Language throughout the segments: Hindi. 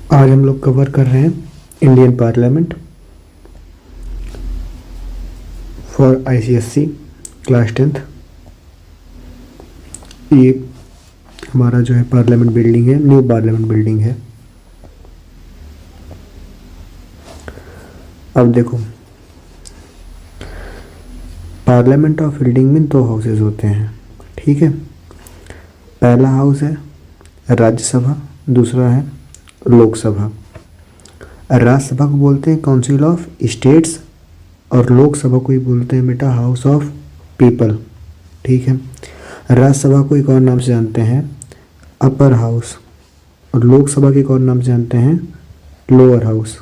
आज हम लोग कवर कर रहे हैं Indian parliament for ICSC class 10th। ये हमारा जो है पार्लियामेंट बिल्डिंग है, न्यू पार्लियामेंट बिल्डिंग है। अब देखो, पार्लियामेंट ऑफ बिल्डिंग में 2 हाउसेज होते हैं, ठीक है। पहला हाउस है राज्यसभा, दूसरा है लोकसभा। राज्यसभा को बोलते हैं काउंसिल ऑफ स्टेट्स और लोकसभा को ही बोलते हैं बेटा हाउस ऑफ पीपल, ठीक है। राज्यसभा को एक और नाम से जानते हैं अपर हाउस और लोकसभा के एक और नाम से जानते हैं लोअर हाउस।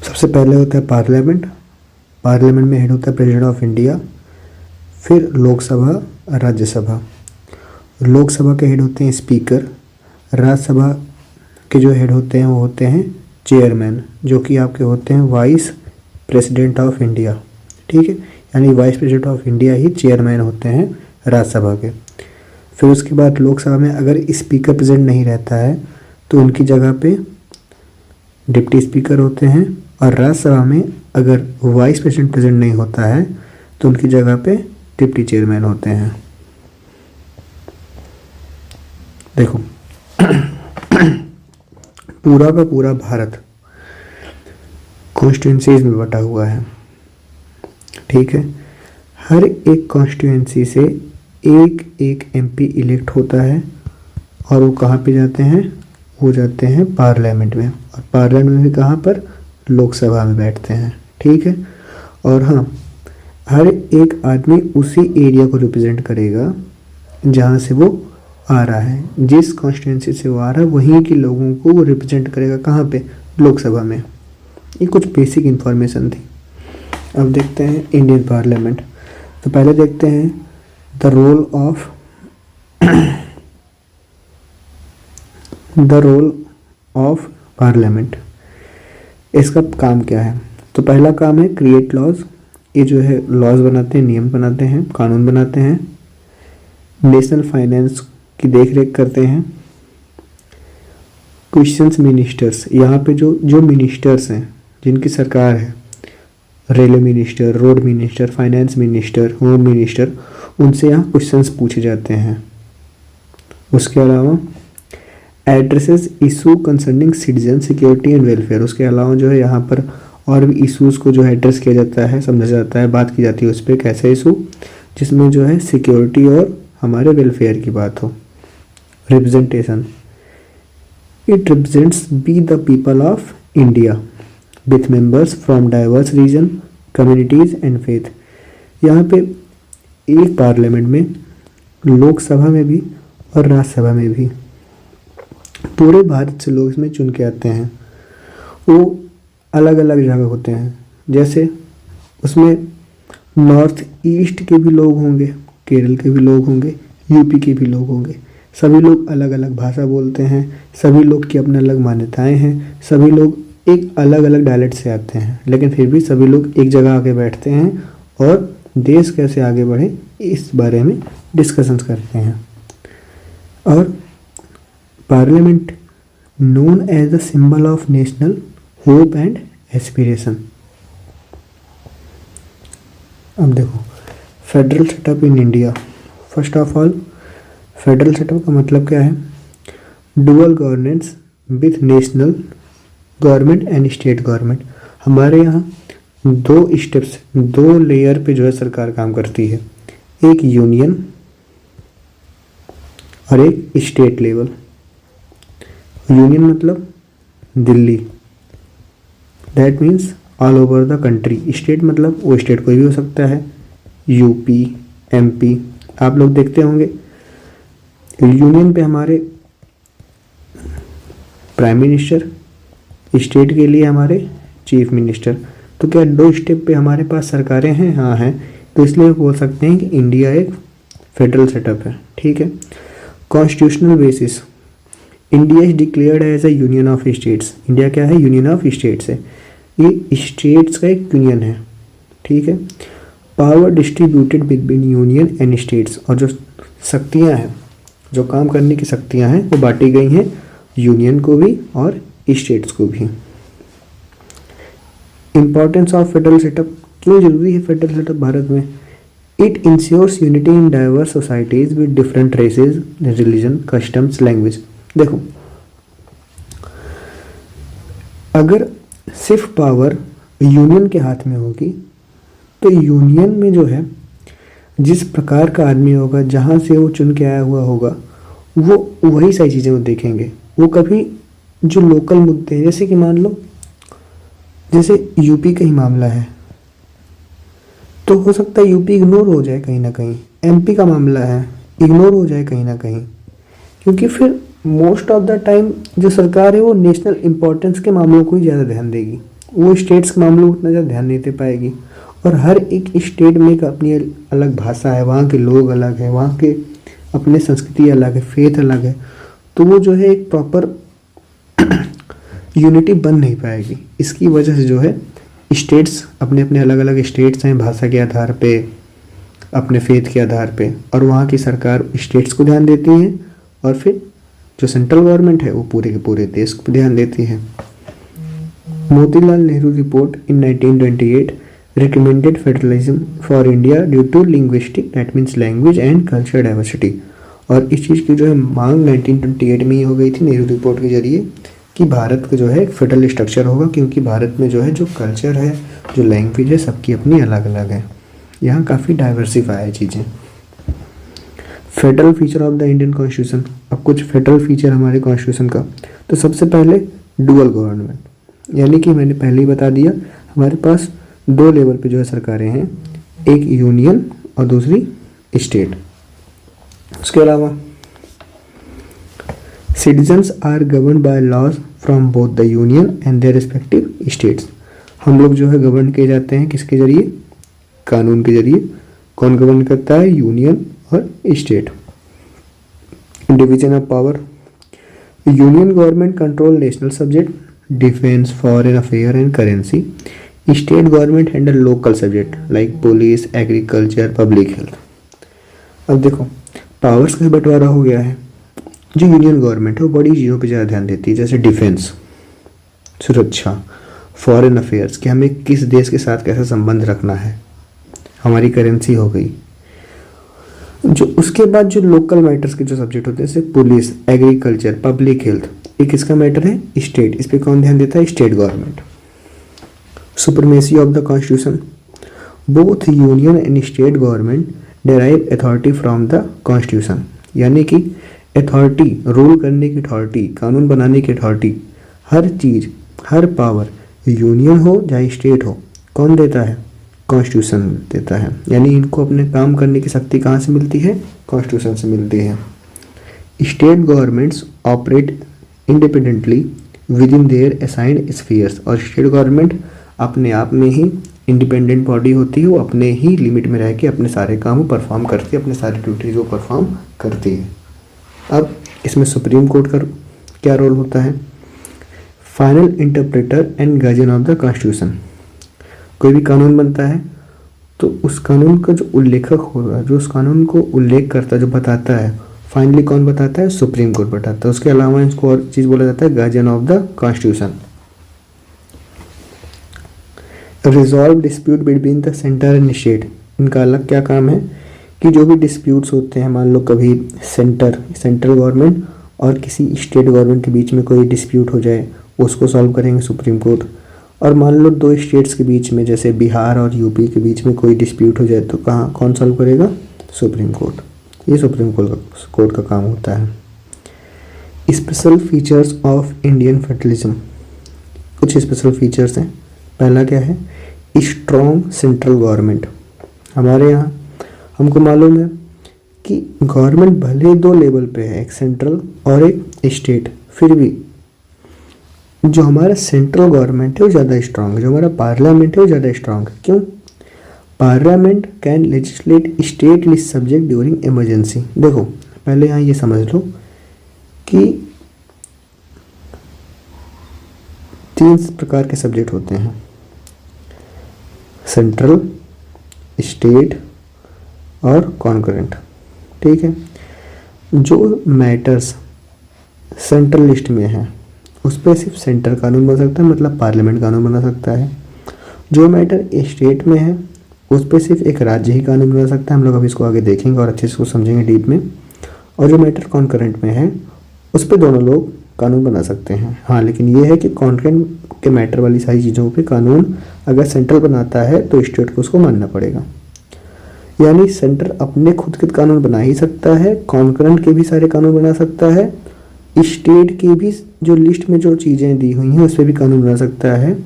सबसे पहले होता है पार्लियामेंट। पार्लियामेंट में हेड होता है प्रेसिडेंट ऑफ इंडिया, फिर लोकसभा, राज्यसभा। लोकसभा के हेड होते हैं स्पीकर, राज्यसभा के जो हेड होते हैं वो होते हैं चेयरमैन, जो कि आपके होते हैं वाइस प्रेसिडेंट ऑफ इंडिया, ठीक है। यानी vice president of India he chairman होते हैं राज्यसभा के। फिर उसके बाद लोकसभा में अगर स्पीकर प्रेजेंट नहीं रहता है तो उनकी जगह पे डिप्टी स्पीकर होते हैं, और राज्यसभा में अगर वाइस प्रेसिडेंट प्रेजेंट नहीं होता है तो उनकी जगह पे डिप्टी चेयरमैन होते हैं। देखो पूरा का पूरा भारत कॉन्स्टिट्यूंसीज में बटा हुआ है, ठीक है। हर एक कॉन्स्टिट्यूंसी से एक एक एमपी इलेक्ट होता है और वो कहाँ पे जाते हैं, वो जाते हैं पार्लियामेंट में, और पार्लियामेंट में भी कहाँ पर, लोकसभा में बैठते हैं, ठीक है। और हाँ, हर एक आदमी उसी एरिया को रिप्रेजेंट करेगा जहाँ से वो आ रहा है। जिस कॉन्स्टिट्यूंसी से वो आ रहा है वहीं के लोगों को वो रिप्रेजेंट करेगा, कहाँ पे, लोकसभा में। ये कुछ बेसिक इन्फॉर्मेशन थी। अब देखते हैं इंडियन पार्लियामेंट। तो पहले देखते हैं द रोल ऑफ पार्लियामेंट। इसका काम क्या है? तो पहला काम है क्रिएट लॉज। ये जो है लॉज बनाते हैं, नियम बनाते हैं, कानून बनाते हैं। नेशनल फाइनेंस की देखरेख करते हैं। क्वेश्चंस मिनिस्टर्स, यहाँ पे जो मिनिस्टर्स हैं जिनकी सरकार है, railway minister, road minister, finance minister, home minister, उनसे यहाँ क्वेश्चंस पूछे जाते हैं। उसके अलावा addresses issue concerning citizen security and welfare. उसके अलावा जो है यहाँ पर और भी इशूज़ को जो है एड्रेस किया जाता है, समझा जाता है, बात की जाती है उस पर, कैसे इशू जिसमें जो है सिक्योरिटी और हमारे वेलफेयर की बात हो। Representation, it represents be the people of India with members from diverse region, communities and faith. यहाँ पे एक पार्लियामेंट में, लोकसभा में भी और राज्यसभा में भी पूरे भारत से लोग इसमें चुन के आते हैं। वो अलग अलग जगह होते हैं, जैसे उसमें नॉर्थ ईस्ट के भी लोग होंगे, केरल के भी लोग होंगे, यूपी के भी लोग होंगे। सभी लोग अलग अलग भाषा बोलते हैं, सभी लोग की अपने अलग मान्यताएं हैं, सभी लोग एक अलग अलग डायलेक्ट से आते हैं, लेकिन फिर भी सभी लोग एक जगह आके बैठते हैं और देश कैसे आगे बढ़े इस बारे में डिस्कशंस करते हैं। और parliament known as the symbol of national hope and aspiration. अब देखो federal setup in India. First of all, federal setup का मतलब क्या है? Dual governance with national government and state government. हमारे यहाँ 2 स्टेप्स, 2 लेयर पे जो है सरकार काम करती है, एक यूनियन और एक स्टेट लेवल। यूनियन मतलब Delhi, that means all over the country. State मतलब वो स्टेट कोई भी हो सकता है, यूपी, एमपी, आप लोग देखते होंगे। यूनियन पे हमारे प्राइम मिनिस्टर, स्टेट के लिए हमारे चीफ मिनिस्टर। तो क्या 2 स्टेप पे हमारे पास सरकारें हैं? हाँ हैं। तो इसलिए बोल सकते हैं कि इंडिया एक फेडरल सेटअप है, ठीक है। Constitutional basis, India is declared as a union of states. India क्या है? यूनियन ऑफ स्टेट्स है। ये स्टेट्स का एक यूनियन है, ठीक है। Power distributed between union and states, और जो शक्तियाँ हैं जो काम करने की शक्तियाँ हैं वो बांटी गई हैं यूनियन को भी और स्टेट्स को भी। इम्पॉर्टेंस ऑफ फेडरल सेटअप, क्यों जरूरी है फेडरल सेटअप भारत में? It ensures unity in diverse societies with different races, religion, customs, language. देखो, अगर सिर्फ पावर यूनियन के हाथ में होगी तो यूनियन में जो है जिस प्रकार का आदमी होगा, जहाँ से वो चुन के आया हुआ होगा, वो वही सारी चीज़ें वो देखेंगे। वो कभी जो लोकल मुद्दे, जैसे कि मान लो जैसे यूपी का ही मामला है, तो हो सकता है यूपी इग्नोर हो जाए कहीं ना कहीं। एमपी का मामला है, इग्नोर हो जाए कहीं ना कहीं, क्योंकि फिर मोस्ट ऑफ द टाइम जो सरकार है वो नेशनल इम्पोर्टेंस के मामलों को ही ज़्यादा ध्यान देगी, वो स्टेट्स के मामलों को उतना ज़्यादा ध्यान नहीं दे पाएगी। और हर एक स्टेट में एक अपनी अलग भाषा है, वहाँ के लोग अलग हैं, वहाँ के अपने संस्कृति अलग है, फेथ अलग है, तो वो जो है एक प्रॉपर यूनिटी बन नहीं पाएगी। इसकी वजह से जो है स्टेट्स अपने अपने अलग अलग स्टेट्स हैं, भाषा के आधार पे, अपने फेथ के आधार पे, और वहाँ की सरकार स्टेट्स को ध्यान देती है, और फिर जो सेंट्रल गवर्नमेंट है वो पूरे के पूरे देश को ध्यान देती है। Motilal Nehru report in 1928 recommended federalism for India due to linguistic, that means language and culture diversity। और इस चीज़ की जो है मांग 1928 में ही हो गई थी नेहरू रिपोर्ट के जरिए कि भारत का जो है फेडरल स्ट्रक्चर होगा, क्योंकि भारत में जो है जो कल्चर है, जो लैंग्वेज है, सबकी अपनी अलग अलग है। यहाँ काफ़ी डाइवर्सिफाई है चीज़ें। Federal feature of the Indian constitution, अब कुछ फेडरल फीचर हमारे कॉन्स्टिट्यूशन का। तो सबसे पहले डुअल गवर्नमेंट, यानी कि मैंने पहले ही बता दिया हमारे पास दो लेवल पे जो है सरकारें हैं, एक यूनियन और दूसरी स्टेट। उसके अलावा citizens are govern by laws from both the union and their respective states. हम लोग जो है गवर्न किए जाते हैं किसके जरिए? कानून के जरिए। कौन गवर्न करता है? यूनियन और state. Division of power, union government control national subject, defence, foreign affair and currency. State government handle local subject like police, agriculture, public health. अब देखो पावर्स का बंटवारा हो गया है। जो यूनियन गवर्नमेंट है वो बड़ी चीज़ों पे ज़्यादा ध्यान देती है, जैसे डिफेंस, सुरक्षा, फॉरेन अफेयर्स कि हमें किस देश के साथ कैसा संबंध रखना है, हमारी करेंसी हो गई। जो उसके बाद जो लोकल मैटर्स के जो सब्जेक्ट होते हैं जैसे पुलिस, एग्रीकल्चर, पब्लिक हेल्थ, ये किसका मैटर है? स्टेट। इस पर कौन ध्यान देता है? State government. Supremacy of the constitution, both union and state government derive authority from the constitution, यानी कि अथॉरिटी, रूल करने की अथॉरिटी, कानून बनाने की अथॉरिटी, हर चीज़, हर पावर यूनियन हो चाहे स्टेट हो, कौन देता है? कॉन्स्टिट्यूशन देता है। यानी इनको अपने काम करने की शक्ति कहाँ से मिलती है? कॉन्स्टिट्यूशन से मिलती है। State governments operate independently with in their assigned spheres, और स्टेट गवर्नमेंट अपने आप में ही इंडिपेंडेंट बॉडी होती है, वो अपने ही लिमिट में रह के अपने सारे काम को परफॉर्म करती है, अपने सारे ड्यूटीज को परफॉर्म करती है। अब इसमें सुप्रीम कोर्ट का क्या रोल होता है? Final interpreter and guardian of the constitution. कोई भी कानून बनता है तो उस कानून का जो उल्लेखक होगा, जो उस कानून को उल्लेख करता है, जो बताता है, फाइनली कौन बताता है? सुप्रीम कोर्ट बताता है। उसके अलावा इसको और चीज़ बोला जाता है guardian of the constitution. Resolve dispute between the centre and state, इनका अलग क्या काम है कि जो भी डिस्प्यूट्स होते हैं, मान लो कभी सेंट्रल गवर्नमेंट और किसी स्टेट गवर्नमेंट के बीच में कोई डिस्प्यूट हो जाए, उसको सॉल्व करेंगे सुप्रीम कोर्ट। और मान लो दो स्टेट्स के बीच में, जैसे बिहार और यूपी के बीच में कोई डिस्प्यूट हो जाए, तो कहाँ कौन सॉल्व करेगा? Supreme court. ये सुप्रीम कोर्ट का काम होता है। Special features of Indian federalism, कुछ स्पेशल फीचर्स हैं। पहला क्या है? Strong central government. हमारे यहाँ हमको मालूम है कि गवर्नमेंट भले दो लेवल पे है, एक सेंट्रल और एक स्टेट, फिर भी जो हमारा सेंट्रल गवर्नमेंट है वो ज़्यादा स्ट्रांग है, जो हमारा पार्लियामेंट है वो ज़्यादा स्ट्रांग है। क्यों? Parliament can legislate state list subject during emergency. देखो पहले यहाँ ये समझ लो कि 3 प्रकार के सब्जेक्ट होते हैं, सेंट्रल, स्टेट और कॉन्करेंट। ठीक है, जो मैटर्स सेंट्रल लिस्ट में है उस पर सिर्फ सेंटर कानून बन सकता है, मतलब पार्लियामेंट कानून बना सकता है। जो मैटर स्टेट में है उस पर सिर्फ एक राज्य ही कानून बना सकता है। हम लोग अभी इसको आगे देखेंगे और अच्छे से उसको समझेंगे डीप में। और जो मैटर कॉन्करेंट में है उस पर दोनों लोग कानून बना सकते हैं। हाँ, लेकिन ये है कि कॉन्करेंट के मैटर वाली सारी चीज़ों पे कानून अगर सेंट्रल बनाता है तो स्टेट को उसको मानना पड़ेगा। यानी सेंटर अपने खुद के कानून बना ही सकता है, कॉन्करेंट के भी सारे कानून बना सकता है, स्टेट की भी जो लिस्ट में जो चीज़ें दी हुई हैं उस पर भी कानून बना सकता है।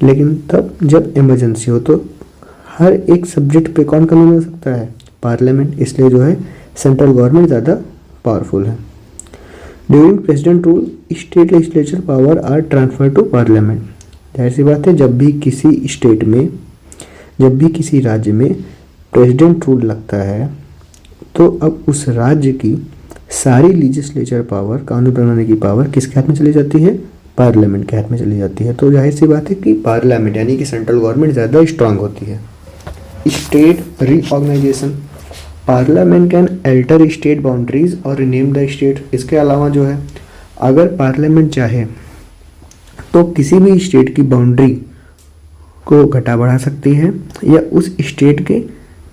लेकिन तब जब इमरजेंसी हो तो हर एक सब्जेक्ट पे कौन कानून बना सकता है? पार्लियामेंट। इसलिए जो है सेंट्रल गवर्नमेंट ज़्यादा पावरफुल है। During president rule state legislature power are transfer to parliament. जाहिर सी बात है, जब भी किसी स्टेट में, जब भी किसी राज्य में प्रेसिडेंट रूल लगता है तो अब उस राज्य की सारी लेजिस्लेचर पावर, कानून बनाने की पावर किसके हाथ में चली जाती है? पार्लियामेंट के हाथ में चली जाती है। तो जाहिर सी बात है कि पार्लियामेंट यानी कि सेंट्रल गवर्नमेंट ज़्यादा स्ट्रांग होती है। State reorganization, parliament can alter state boundaries और रीनेम द स्टेट। इसके अलावा जो है अगर पार्लियामेंट चाहे तो किसी भी स्टेट की बाउंड्री को घटा बढ़ा सकती है या उस स्टेट के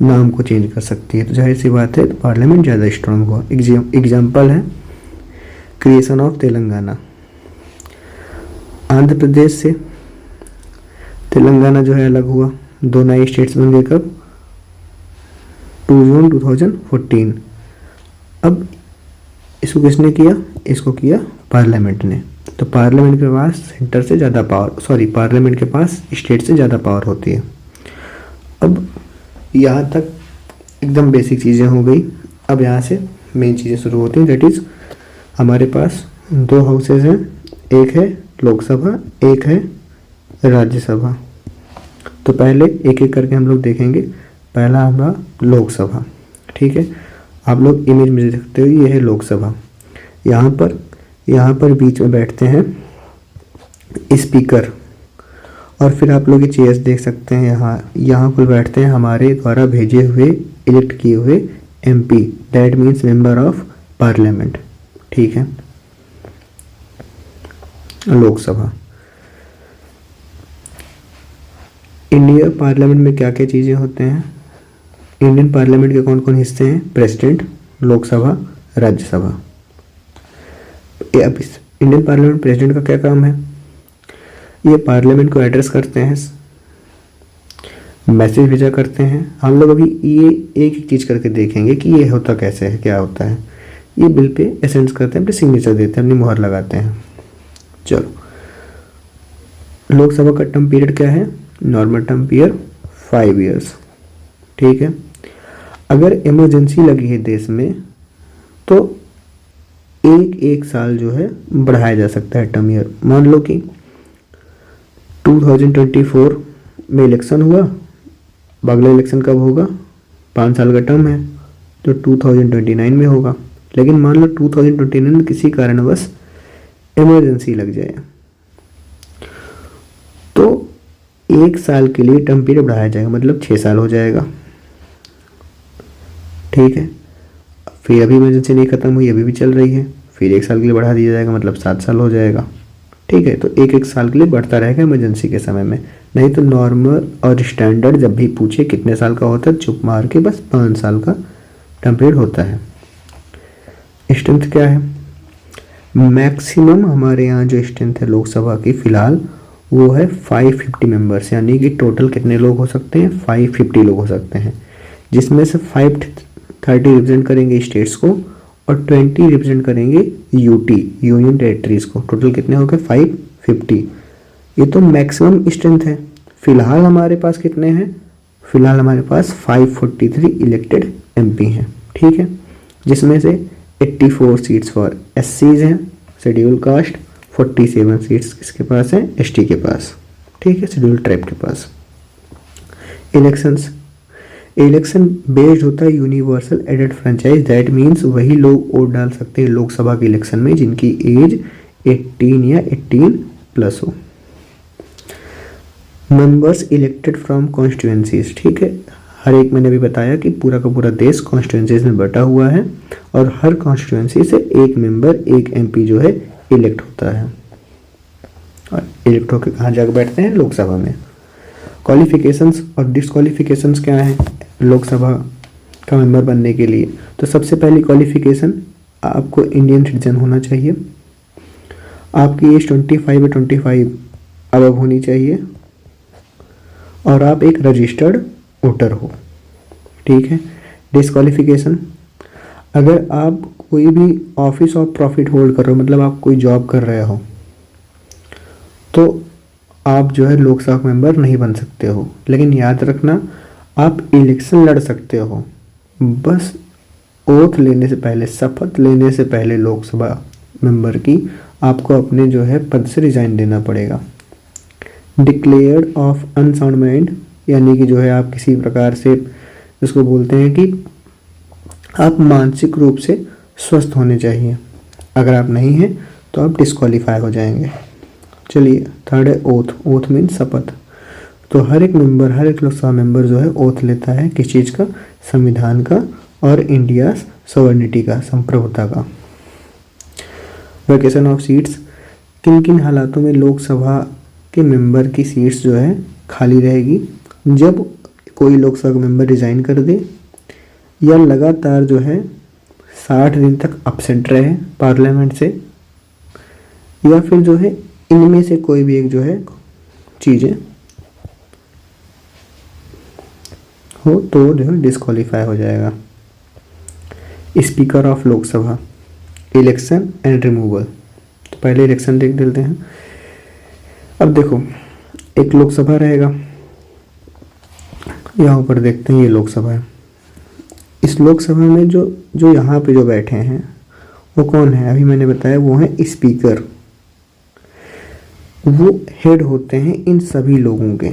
नाम को चेंज कर सकती है। तो जाहिर सी बात है पार्लियामेंट ज़्यादा स्ट्रांग हुआ। एग्जाम्पल है क्रिएशन ऑफ तेलंगाना। आंध्र प्रदेश से तेलंगाना जो है अलग हुआ, दो नए स्टेट्स बन गए। कब? 2 जून 2014। अब इसको किसने किया? इसको किया पार्लियामेंट ने। तो पार्लियामेंट के पास सेंटर से ज़्यादा पावर, सॉरी पार्लियामेंट के पास स्टेट से ज़्यादा पावर होती है। अब यहाँ तक एकदम बेसिक चीज़ें हो गई। अब यहाँ से मेन चीज़ें शुरू होती हैं। दैट इज़ हमारे पास 2 हाउसेज हैं, एक है लोकसभा, एक है राज्यसभा। तो पहले एक एक करके हम लोग देखेंगे। पहला हमारा लोकसभा, ठीक है। आप लोग इमेज में देख सकते हो, ये है लोकसभा। यहाँ पर बीच में बैठते हैं स्पीकर, और फिर आप लोग ये चेयर्स देख सकते हैं। यहाँ पर बैठते हैं हमारे द्वारा भेजे हुए, इलेक्ट किए हुए MP, that means member of parliament, ठीक है। लोकसभा। इंडिया पार्लियामेंट में क्या क्या चीज़ें होते हैं? इंडियन पार्लियामेंट के कौन कौन हिस्से हैं? प्रेसिडेंट, लोकसभा, राज्यसभा। अब इस इंडियन पार्लियामेंट प्रेसिडेंट का क्या काम है? ये पार्लियामेंट को एड्रेस करते हैं, मैसेज भेजा करते हैं। हम लोग अभी ये एक एक चीज़ करके देखेंगे कि ये होता कैसे है, क्या होता है। ये बिल पे एसेंस करते हैं, अपने सिग्नेचर देते हैं, अपनी मुहर लगाते हैं। चलो, लोकसभा का टर्म पीरियड क्या है? नॉर्मल टर्म पीरियड 5 ईयर्स, ठीक है। अगर इमरजेंसी लगी है देश में तो एक साल जो है बढ़ाया जा सकता है टर्म ईयर। मान लो कि 2024 में इलेक्शन हुआ, अगला इलेक्शन कब होगा? 5 साल का टर्म है तो 2029 में होगा। लेकिन मान लो 2029 में किसी कारणवश इमरजेंसी लग जाए तो 1 साल के लिए टर्म पीरियड बढ़ाया जाएगा, मतलब 6 साल हो जाएगा, ठीक है। फिर अभी इमरजेंसी नहीं खत्म हुई, अभी भी चल रही है, फिर 1 साल के लिए बढ़ा दिया जाएगा, मतलब 7 साल हो जाएगा, ठीक है। तो एक साल के लिए बढ़ता रहेगा इमरजेंसी के समय में। नहीं तो नॉर्मल और स्टैंडर्ड जब भी पूछे कितने साल का होता है, चुप मार के बस 5 साल का टर्म पीरियड होता है। स्ट्रेंथ क्या है? मैक्सिमम हमारे यहाँ जो स्ट्रेंथ है लोकसभा की फिलहाल वो है 550 मेंबर्स, यानी कि टोटल कितने लोग हो सकते हैं? 550 लोग हो सकते हैं, जिसमें से 530 रिप्रेजेंट करेंगे स्टेट्स को और 20 रिप्रेजेंट करेंगे UT, यूनियन टेरिटरीज को। टोटल कितने हो गए? 550। ये तो मैक्सिमम स्ट्रेंथ है। फिलहाल हमारे पास कितने हैं? फिलहाल हमारे पास 543 इलेक्टेड MP हैं, ठीक है, जिसमें से 84 सीट्स फॉर SCs हैं, शेड्यूल कास्ट। 47 सीट्स किसके पास हैं? ST के पास, ठीक है, शेड्यूल ट्राइब के पास। इलेक्शंस, इलेक्शन बेस्ड होता है यूनिवर्सल एडेड फ्रेंचाइज, दैट मीन्स वही लोग वोट डाल सकते हैं लोकसभा के इलेक्शन में जिनकी एज 18 या 18 प्लस हो। मेंबर्स इलेक्टेड फ्रॉम कॉन्स्टिट्यूएंसीज, ठीक है, हर एक मैंने भी बताया कि पूरा का पूरा देश कॉन्स्टिट्यूंसीज में बटा हुआ है और हर कॉन्स्टिट्यूंसी से एक मेंबर, एक एमपी जो है इलेक्ट होता है और इलेक्ट होकर कहाँ जाकर बैठते हैं? लोकसभा में। क्वालिफिकेशंस और डिसक्वालिफिकेशंस क्या हैं लोकसभा का मेंबर बनने के लिए? तो सबसे पहली क्वालिफिकेशन, आपको इंडियन सिटीजन होना चाहिए, आपकी एज 25 या 25 अबव होनी चाहिए और आप एक रजिस्टर्ड वोटर हो। ठीक है। डिसक्वालिफिकेशन, अगर आप कोई भी ऑफिस ऑफ प्रॉफिट होल्ड कर रहे हो, मतलब आप कोई जॉब कर रहे हो, तो आप जो है लोकसभा मेंबर नहीं बन सकते हो। लेकिन याद रखना, आप इलेक्शन लड़ सकते हो, बस ओथ लेने से पहले, शपथ लेने से पहले लोकसभा मेंबर की आपको अपने जो है पद से रिजाइन देना पड़ेगा। डिक्लेयर्ड ऑफ अनसाउंड माइंड, यानी कि जो है आप किसी प्रकार से, जिसको बोलते हैं कि आप मानसिक रूप से स्वस्थ होने चाहिए। अगर आप नहीं हैं तो आप डिस्क्वालीफाई हो जाएंगे। चलिए, थर्ड है ओथ। ओथ मीन्स शपथ। तो हर एक मेंबर, हर एक लोकसभा मेंबर जो है ओथ लेता है, किस चीज़ का? संविधान का और इंडिया सॉवरेनिटी का, संप्रभुता का। वैकेशन ऑफ सीट्स, किन किन हालातों में लोकसभा के मेंबर की सीट्स जो है खाली रहेगी? जब कोई लोकसभा मेंबर रिजाइन कर दे, या लगातार जो है 60 दिन तक अपसेंट रहे पार्लियामेंट से, या फिर जो है इनमें से कोई भी एक जो है चीज़ें हो तो जो है डिस्क्वालीफाई हो जाएगा। Speaker of Lok Sabha, election and removal. तो पहले इलेक्शन देख लेते हैं। अब देखो, एक लोकसभा रहेगा, यहाँ ऊपर देखते हैं ये लोकसभा है। इस लोकसभा में जो यहाँ पे जो बैठे हैं वो कौन है? अभी मैंने बताया वो है स्पीकर। वो हेड होते हैं इन सभी लोगों के।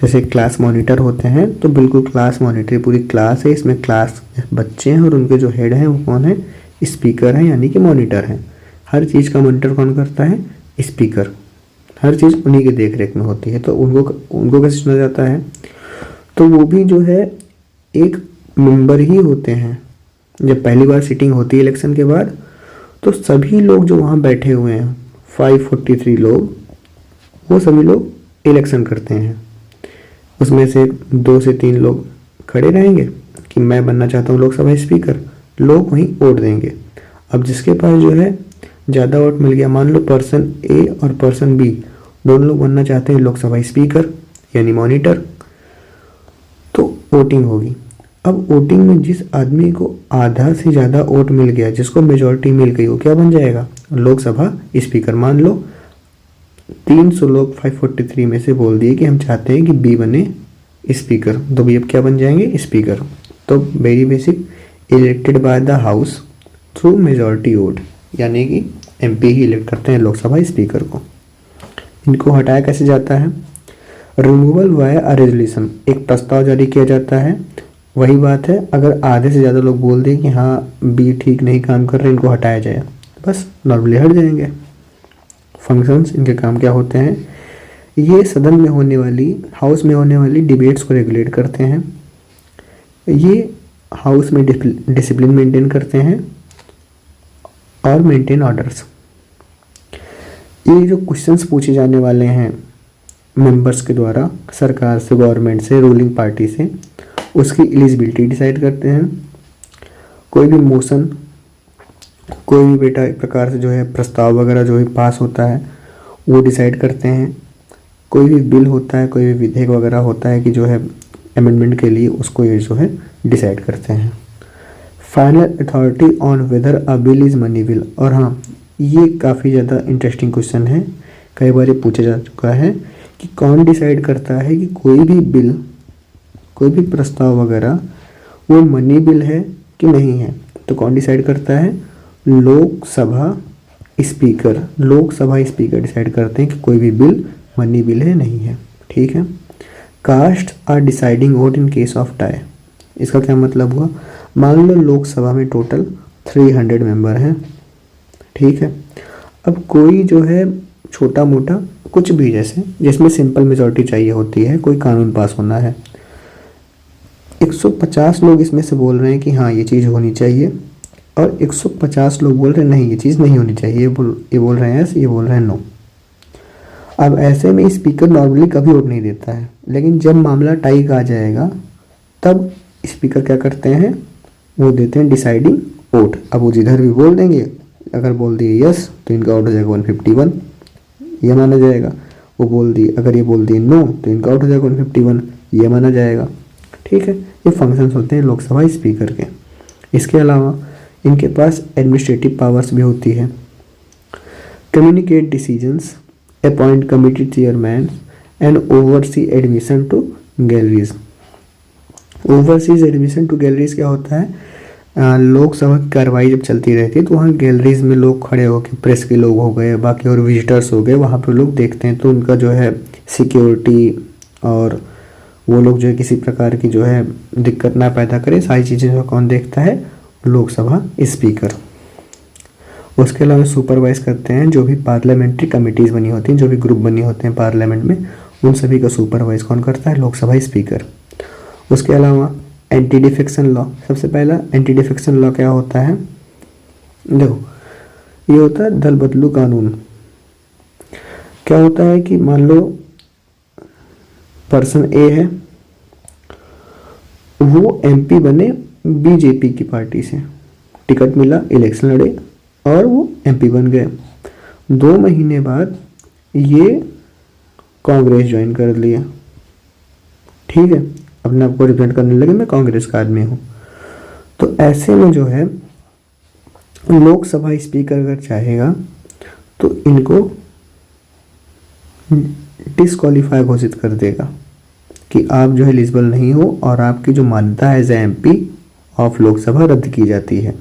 जैसे क्लास मॉनिटर होते हैं, तो बिल्कुल क्लास मॉनिटर, पूरी क्लास है, इसमें क्लास बच्चे हैं और उनके जो हेड हैं वो कौन है? स्पीकर हैं, यानी कि मॉनिटर हैं। हर चीज़ का मॉनिटर कौन करता है? स्पीकर। हर चीज़ उन्हीं के देख रेख में होती है। तो उनको कैसे चुना जाता है? तो वो भी जो है एक मेंबर ही होते हैं। जब पहली बार सीटिंग होती है इलेक्शन के बाद, तो सभी लोग जो वहाँ बैठे हुए हैं 543 लोग, वो सभी लोग इलेक्शन करते हैं। उसमें से 2 से 3 लोग खड़े रहेंगे कि मैं बनना चाहता हूँ लोकसभा स्पीकर, लोग वहीं वोट देंगे। अब जिसके पास जो है ज़्यादा वोट मिल गया, मान लो पर्सन ए और पर्सन बी दोनों लोग बनना चाहते हैं लोकसभा स्पीकर यानी मॉनिटर, तो वोटिंग होगी। अब वोटिंग में जिस आदमी को आधा से ज़्यादा वोट मिल गया, जिसको मेजॉरिटी मिल गई, वो क्या बन जाएगा? लोकसभा स्पीकर। मान लो 300 लोग 543 में से बोल दिए कि हम चाहते हैं कि बी बने स्पीकर, तो बी अब क्या बन जाएंगे? स्पीकर। तो very basic, elected by the house through majority vote, यानी कि एमपी ही इलेक्ट करते हैं लोकसभा स्पीकर को। इनको हटाया कैसे जाता है? रिमूवल वाया अ रेजोल्यूशन, एक प्रस्ताव जारी किया जाता है। वही बात है, अगर आधे से ज़्यादा लोग बोल दें कि हाँ बी ठीक नहीं काम कर रहे, इनको हटाया जाए, बस नॉर्मली हट जाएंगे। फंक्शंस, इनके काम क्या होते हैं? ये सदन में होने वाली, हाउस में होने वाली डिबेट्स को रेगुलेट करते हैं। ये हाउस में डिसिप्लिन मेंटेन करते हैं और मेंटेन ऑर्डर्स। ये जो क्वेश्चंस पूछे जाने वाले हैं मेंबर्स के द्वारा सरकार से, गवर्नमेंट से, रूलिंग पार्टी से, उसकी एलिजिबिलिटी डिसाइड करते हैं। कोई भी मोशन, कोई भी बेटा एक प्रकार से जो है प्रस्ताव वगैरह जो भी पास होता है वो डिसाइड करते हैं। कोई भी बिल होता है, कोई भी विधेयक वगैरह होता है कि जो है अमेंडमेंट के लिए, उसको ये जो है डिसाइड करते हैं। Final authority on whether a bill is money bill. और हाँ, ये काफ़ी ज़्यादा इंटरेस्टिंग क्वेश्चन है, कई बार ये पूछा जा चुका है कि कौन डिसाइड करता है कि कोई भी बिल, कोई भी प्रस्ताव वगैरह वो मनी बिल है कि नहीं है। तो कौन डिसाइड करता है? Lok Sabha speaker. Lok Sabha speaker decide करते हैं कि कोई भी बिल मनी बिल है नहीं है। ठीक है। Cast are deciding vote in case of tie. इसका क्या मतलब हुआ? मान लो लोकसभा में टोटल 300 मेंबर हैं। ठीक है। अब कोई जो है छोटा मोटा कुछ भी, जैसे जिसमें सिंपल मेजॉरिटी चाहिए होती है, कोई कानून पास होना है, 150 लोग इसमें से बोल रहे हैं कि हाँ ये चीज़ होनी चाहिए, और 150 लोग बोल रहे हैं नहीं ये चीज़ नहीं होनी चाहिए, ये बोल रहे हैं यस, ये बोल रहे हैं नो। अब ऐसे में स्पीकर नॉर्मली कभी वोट नहीं देता है, लेकिन जब मामला टाई का आ जाएगा तब स्पीकर क्या करते हैं, वो देते हैं डिसाइडिंग वोट। अब वो जिधर भी बोल देंगे, अगर बोल दिए यस तो इनका आउट हो जाएगा 151, ये माना जाएगा। वो बोल दिए, अगर ये बोल दिए नो तो इनका आउट हो जाएगा 151, ये माना जाएगा। ठीक है, ये फंक्शंस होते हैं लोकसभा स्पीकर के। इसके अलावा इनके पास एडमिनिस्ट्रेटिव पावर्स भी होती है। Communicate decisions, appoint committee chairman and oversee admission to galleries. Overseas admission to galleries क्या होता है, लोकसभा की कार्रवाई जब चलती रहती है तो वहाँ गैलरीज में लोग खड़े होकर, प्रेस के लोग हो गए, बाकी और विजिटर्स हो गए, वहाँ पर लोग देखते हैं, तो उनका जो है सिक्योरिटी और वो लोग जो है किसी प्रकार की जो है दिक्कत ना पैदा करे, सारी चीज़ें जो कौन देखता है, लोकसभा स्पीकर। उसके अलावा सुपरवाइज करते हैं जो भी पार्लियामेंट्री कमिटीज़ बनी होती हैं, जो भी ग्रुप बनी होते हैं पार्लियामेंट में, उन सभी का सुपरवाइज कौन करता है, लोकसभा स्पीकर। उसके अलावा एंटी डिफेक्शन लॉ, सबसे पहला एंटी डिफेक्शन लॉ क्या होता है, देखो ये होता है दल बदलू कानून। क्या होता है कि मान लो पर्सन ए है, वो एमपी बने बीजेपी की पार्टी से, टिकट मिला, इलेक्शन लड़े और वो एमपी बन गए। 2 महीने बाद ये कांग्रेस ज्वाइन कर लिया, ठीक है, अपने आप को रिप्रेजेंट करने लगे, मैं कांग्रेस का आदमी हूँ। तो ऐसे में जो है लोकसभा स्पीकर अगर चाहेगा तो इनको डिस्क्वालीफाई घोषित कर देगा कि आप जो है एलिजिबल नहीं हो और आपकी जो मान्यता है एज एमपी ऑफ लोकसभा रद्द की जाती है।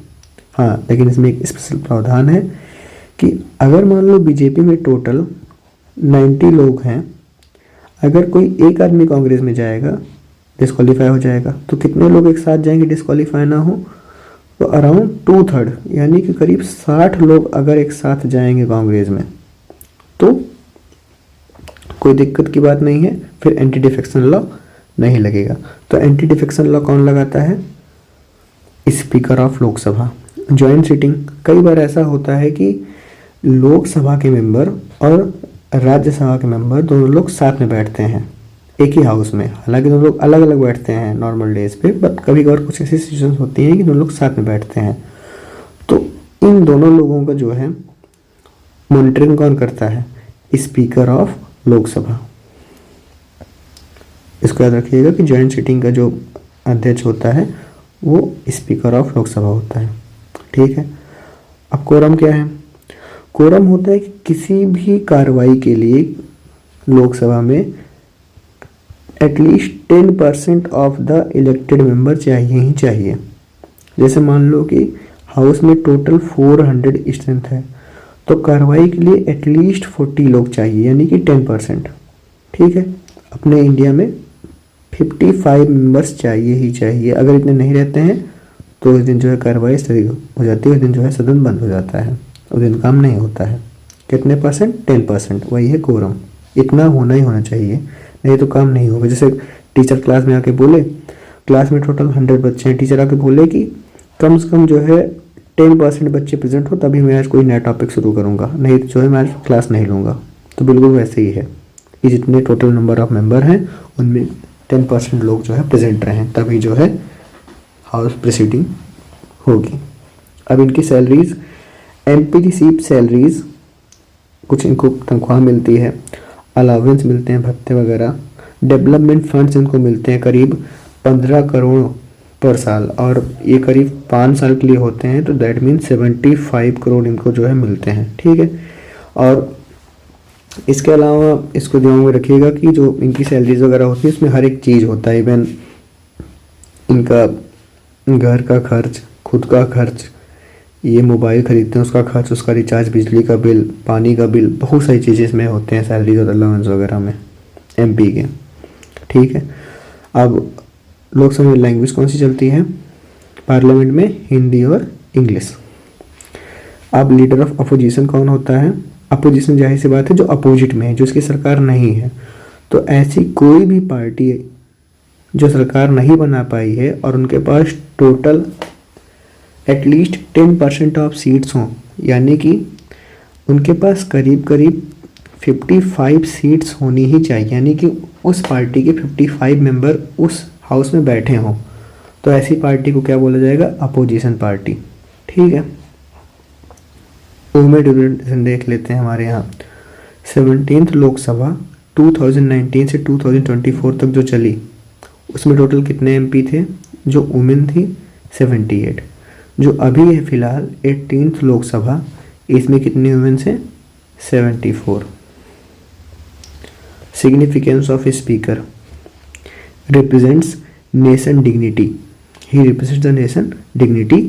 हाँ, लेकिन इसमें एक स्पेशल प्रावधान है कि अगर मान लो बीजेपी में टोटल 90 लोग हैं, अगर कोई एक आदमी कांग्रेस में जाएगा डिस्क्वालीफाई हो जाएगा, तो कितने लोग एक साथ जाएंगे डिस्क्वालीफाई ना हो, तो अराउंड 2/3 यानी कि करीब 60 लोग अगर एक साथ जाएंगे कांग्रेस में तो कोई दिक्कत की बात नहीं है, फिर एंटी डिफेक्शन लॉ नहीं लगेगा। तो एंटी डिफेक्शन लॉ कौन लगाता है, speaker of Lok Sabha. Joint sitting, कई बार ऐसा होता है कि लोकसभा के मेंबर और राज्यसभा के मेंबर दोनों लोग साथ में बैठते हैं एक ही हाउस में, हालांकि दोनों लोग अलग अलग बैठते हैं नॉर्मल डेज पे, बट कभी कभार कुछ ऐसी सिचुएशंस होती हैं कि दोनों लोग साथ में बैठते हैं। तो इन दोनों लोगों का जो है मॉनिटरिंग कौन करता है, स्पीकर ऑफ लोकसभा। इसको याद रखिएगा कि ज्वाइंट सीटिंग का जो अध्यक्ष होता है वो स्पीकर ऑफ लोकसभा होता है। ठीक है, अब कोरम क्या है, कोरम होता है कि किसी भी कार्रवाई के लिए लोकसभा में at least 10% of the elected member चाहिए ही चाहिए। जैसे मान लो कि हाउस में टोटल 400 स्ट्रेंथ है, तो कार्रवाई के लिए एटलीस्ट 40 लोग चाहिए, यानी कि 10%। ठीक है, अपने इंडिया में 55 मेंबर्स चाहिए ही चाहिए। अगर इतने नहीं रहते हैं तो उस दिन जो है कार्रवाई स्थगित हो जाती है, उस दिन जो है सदन बंद हो जाता है, उस दिन काम नहीं होता है। कितने परसेंट, 10%, वही है कोरम। इतना होना ही होना चाहिए, नहीं तो काम नहीं होगा। जैसे टीचर क्लास में आके बोले, क्लास में टोटल 100 बच्चे हैं, टीचर आके बोले कि कम से कम जो है 10% बच्चे प्रेजेंट हो तभी मैं आज कोई नया टॉपिक शुरू करूँगा, नहीं तो जो है मैं आज क्लास नहीं लूँगा। तो बिल्कुल वैसे ही है कि जितने टोटल नंबर ऑफ मेंबर हैं उनमें 10% लोग जो है प्रेजेंट रहें, तभी जो है हाउस प्रोसीडिंग होगी। अब इनकी सैलरीज, एमपी की सीट सैलरीज, कुछ इनको तनख्वाह मिलती है, अलावेंस मिलते हैं, भत्ते वगैरह, डेवलपमेंट फंड्स इनको मिलते हैं करीब 15 करोड़ पर साल, और ये करीब 5 साल के लिए होते हैं, तो दैट मीन 75 करोड़ इनको जो है मिलते हैं। ठीक है, और इसके अलावा इसको ध्यान में रखिएगा कि जो इनकी सैलरीज वगैरह होती है इसमें हर एक चीज़ होता है, इवन इनका घर का खर्च, खुद का खर्च, ये मोबाइल खरीदते हैं उसका खर्च, उसका रिचार्ज, बिजली का बिल, पानी का बिल, बहुत सारी चीज़ें इसमें होते हैं सैलरीज और अलाउंस वगैरह में एमपी के। ठीक है, अब लोकसभा में लैंग्वेज कौन सी चलती है, पार्लियामेंट में हिंदी और इंग्लिश। अब लीडर ऑफ अपोजिशन कौन होता है, अपोजिशन जाहिर सी बात है जो अपोजिट में है, जो इसकी सरकार नहीं है। तो ऐसी कोई भी पार्टी जो सरकार नहीं बना पाई है और उनके पास टोटल एटलीस्ट 10% ऑफ सीट्स हों, यानी कि उनके पास करीब करीब 55 सीट्स होनी ही चाहिए, यानी कि उस पार्टी के 55 मेंबर उस हाउस में बैठे हों, तो ऐसी पार्टी को क्या बोला जाएगा? Opposition party. ठीक है, वुमेन रिप्रेजेंटेशन देख लेते हैं। हमारे यहाँ 17th लोकसभा 2019 से 2024 तक जो चली, उसमें टोटल कितने एमपी थे? जो वुमेन थी 78। जो अभी है फिलहाल 18th लोकसभा, इसमें कितनी वुमेन्स हैं? 74। Significance of speaker, represents nation dignity, he represents the nation dignity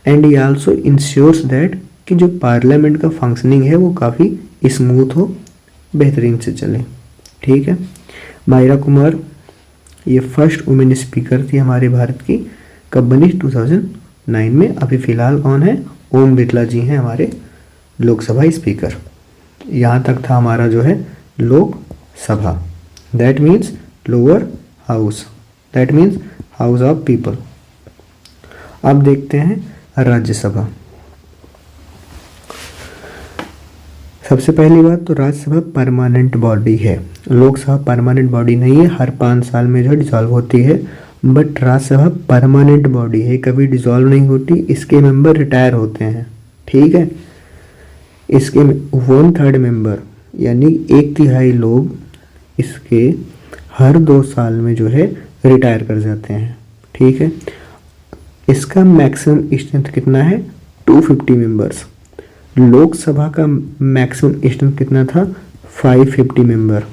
and he also ensures that कि जो पार्लियामेंट का फंक्शनिंग है वो काफ़ी स्मूथ हो, बेहतरीन से चले। ठीक है, मायरा कुमार ये फर्स्ट वुमेन स्पीकर थी हमारे भारत की। कब बनी? 2009 में। अभी फ़िलहाल कौन है? ओम बिरला जी हैं हमारे लोकसभा स्पीकर। यहाँ तक था हमारा जो है Lok Sabha, that means lower house, that means house of people. अब देखते हैं राज्यसभा। सबसे पहली बात तो राज्यसभा परमानेंट बॉडी है, लोकसभा परमानेंट बॉडी नहीं है, हर 5 साल में जो डिसॉल्व होती है, बट राज्यसभा परमानेंट बॉडी है, कभी डिसॉल्व नहीं होती, इसके मेंबर रिटायर होते हैं। ठीक है, इसके 1/3 मेंबर यानी 1/3 लोग इसके हर 2 साल में जो है रिटायर कर जाते हैं। ठीक है, इसका मैक्सिमम स्ट्रेंथ कितना है? 250 मेंबर्स। लोकसभा का मैक्सिमम स्ट्रेंथ कितना था? 550 मेंबर।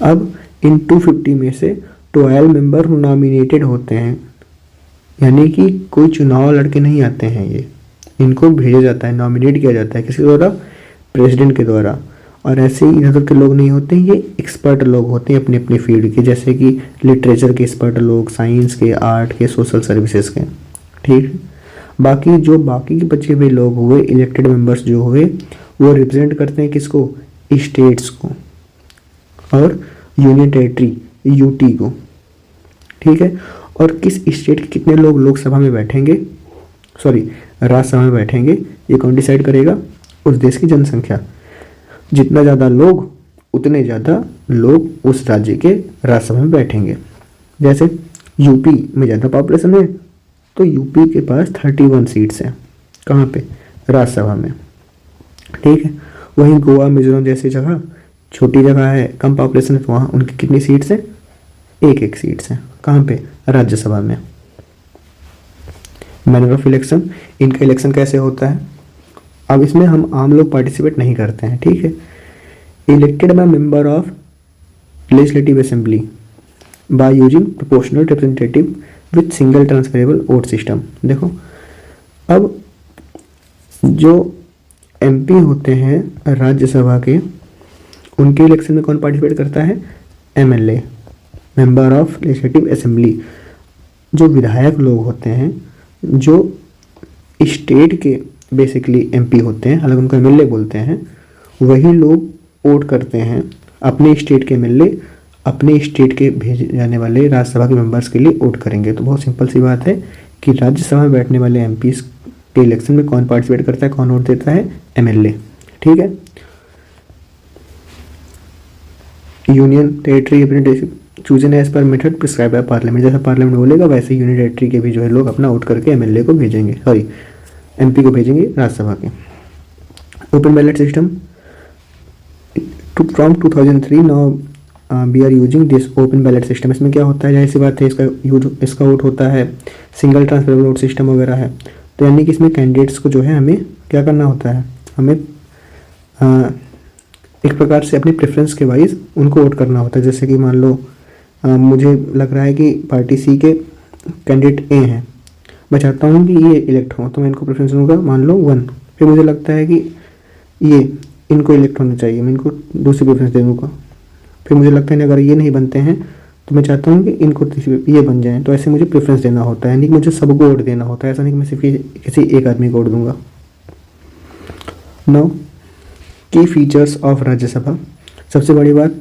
अब इन 250 में से 12 मेंबर नॉमिनेटेड होते हैं, यानी कि कोई चुनाव लड़के नहीं आते हैं, ये इनको भेजा जाता है, नॉमिनेट किया जाता है किसके द्वारा? प्रेसिडेंट के द्वारा। और ऐसे ही इधर उधर के लोग नहीं होते हैं, ये एक्सपर्ट लोग होते हैं अपनी अपनी फील्ड के, जैसे कि लिटरेचर के एक्सपर्ट लोग, साइंस के, आर्ट के, सोशल सर्विसेज के। ठीक, बाकी के बचे हुए लोग हुए इलेक्टेड मेंबर्स जो हुए, वो रिप्रेजेंट करते हैं किसको? स्टेट्स को और यूनियन टेरिटरी यूटी को। ठीक है, और किस स्टेट के कितने लोग लोकसभा में बैठेंगे, राज्यसभा में बैठेंगे, ये कौन डिसाइड करेगा? उस देश की जनसंख्या। जितना ज़्यादा लोग उतने ज़्यादा लोग उस राज्य के राज्यसभा में बैठेंगे। जैसे यूपी में ज़्यादा पॉपुलेशन है तो यूपी के पास 31 सीट्स हैं, कहाँ पे? राज्यसभा में। ठीक है, वहीं गोवा, मिजोरम जैसी जगह छोटी जगह है, कम पॉपुलेशन है, तो वहाँ उनकी कितनी सीट्स हैं? 1-1 सीट्स हैं, कहाँ पे? राज्यसभा में। मैनर ऑफ इलेक्शन, इनका इलेक्शन कैसे होता है? अब इसमें हम आम लोग पार्टिसिपेट नहीं करते हैं। ठीक है, elected by member of legislative assembly by using proportional representative with single transferable vote system. देखो, अब जो एमपी होते हैं राज्यसभा के, उनके इलेक्शन में कौन पार्टिसिपेट करता है? MLA, member of legislative assembly. जो विधायक लोग होते हैं, जो स्टेट के बेसिकली एमपी होते हैं, हालांकि उनको एमएलए बोलते हैं, वही लोग वोट करते हैं अपने स्टेट के एमएलए, अपने स्टेट के भेजे जाने वाले राज्यसभा के मेंबर्स के लिए वोट करेंगे। तो बहुत सिंपल सी बात है कि राज्यसभा में बैठने वाले एमपी के इलेक्शन में कौन पार्टिसिपेट करता है, कौन वोट देता है? एमएलए। ठीक है, union territory representative chosen as per method prescribe by parliament, जैसा पार्लियामेंट बोलेगा वैसे यूनियन टेरिटरी के भी जो है लोग अपना वोट करके एमएलए को भेजेंगे, एमपी को भेजेंगे राज्यसभा के। Open ballot system from 2003 now we are using this open ballot system. इसमें क्या होता है? जाहिर सी बात है, इसका वोट होता है, सिंगल ट्रांसफरेबल वोट सिस्टम वगैरह है। तो यानी कि इसमें कैंडिडेट्स को जो है हमें क्या करना होता है? हमें एक प्रकार से अपनी प्रेफरेंस के वाइज उनको वोट करना होता है। जैसे कि मान लो मुझे लग रहा है कि पार्टी सी के कैंडिडेट ए हैं, मैं चाहता हूँ कि ये इलेक्ट हो, तो मैं इनको प्रेफरेंस दूंगा, मान लो 1। फिर मुझे लगता है कि ये इनको इलेक्ट होना चाहिए, मैं इनको दूसरी प्रेफरेंस दे दूँगा। फिर मुझे लगता है अगर ये नहीं बनते हैं तो मैं चाहता हूँ कि इनको ये बन जाएं, तो ऐसे मुझे प्रेफरेंस देना होता है, यानी कि मुझे सबको वोट देना होता है, ऐसा नहीं कि मैं सिर्फ किसी एक आदमी को वोट दूंगा। नाउ की फीचर्स ऑफ राज्यसभा। सबसे बड़ी बात,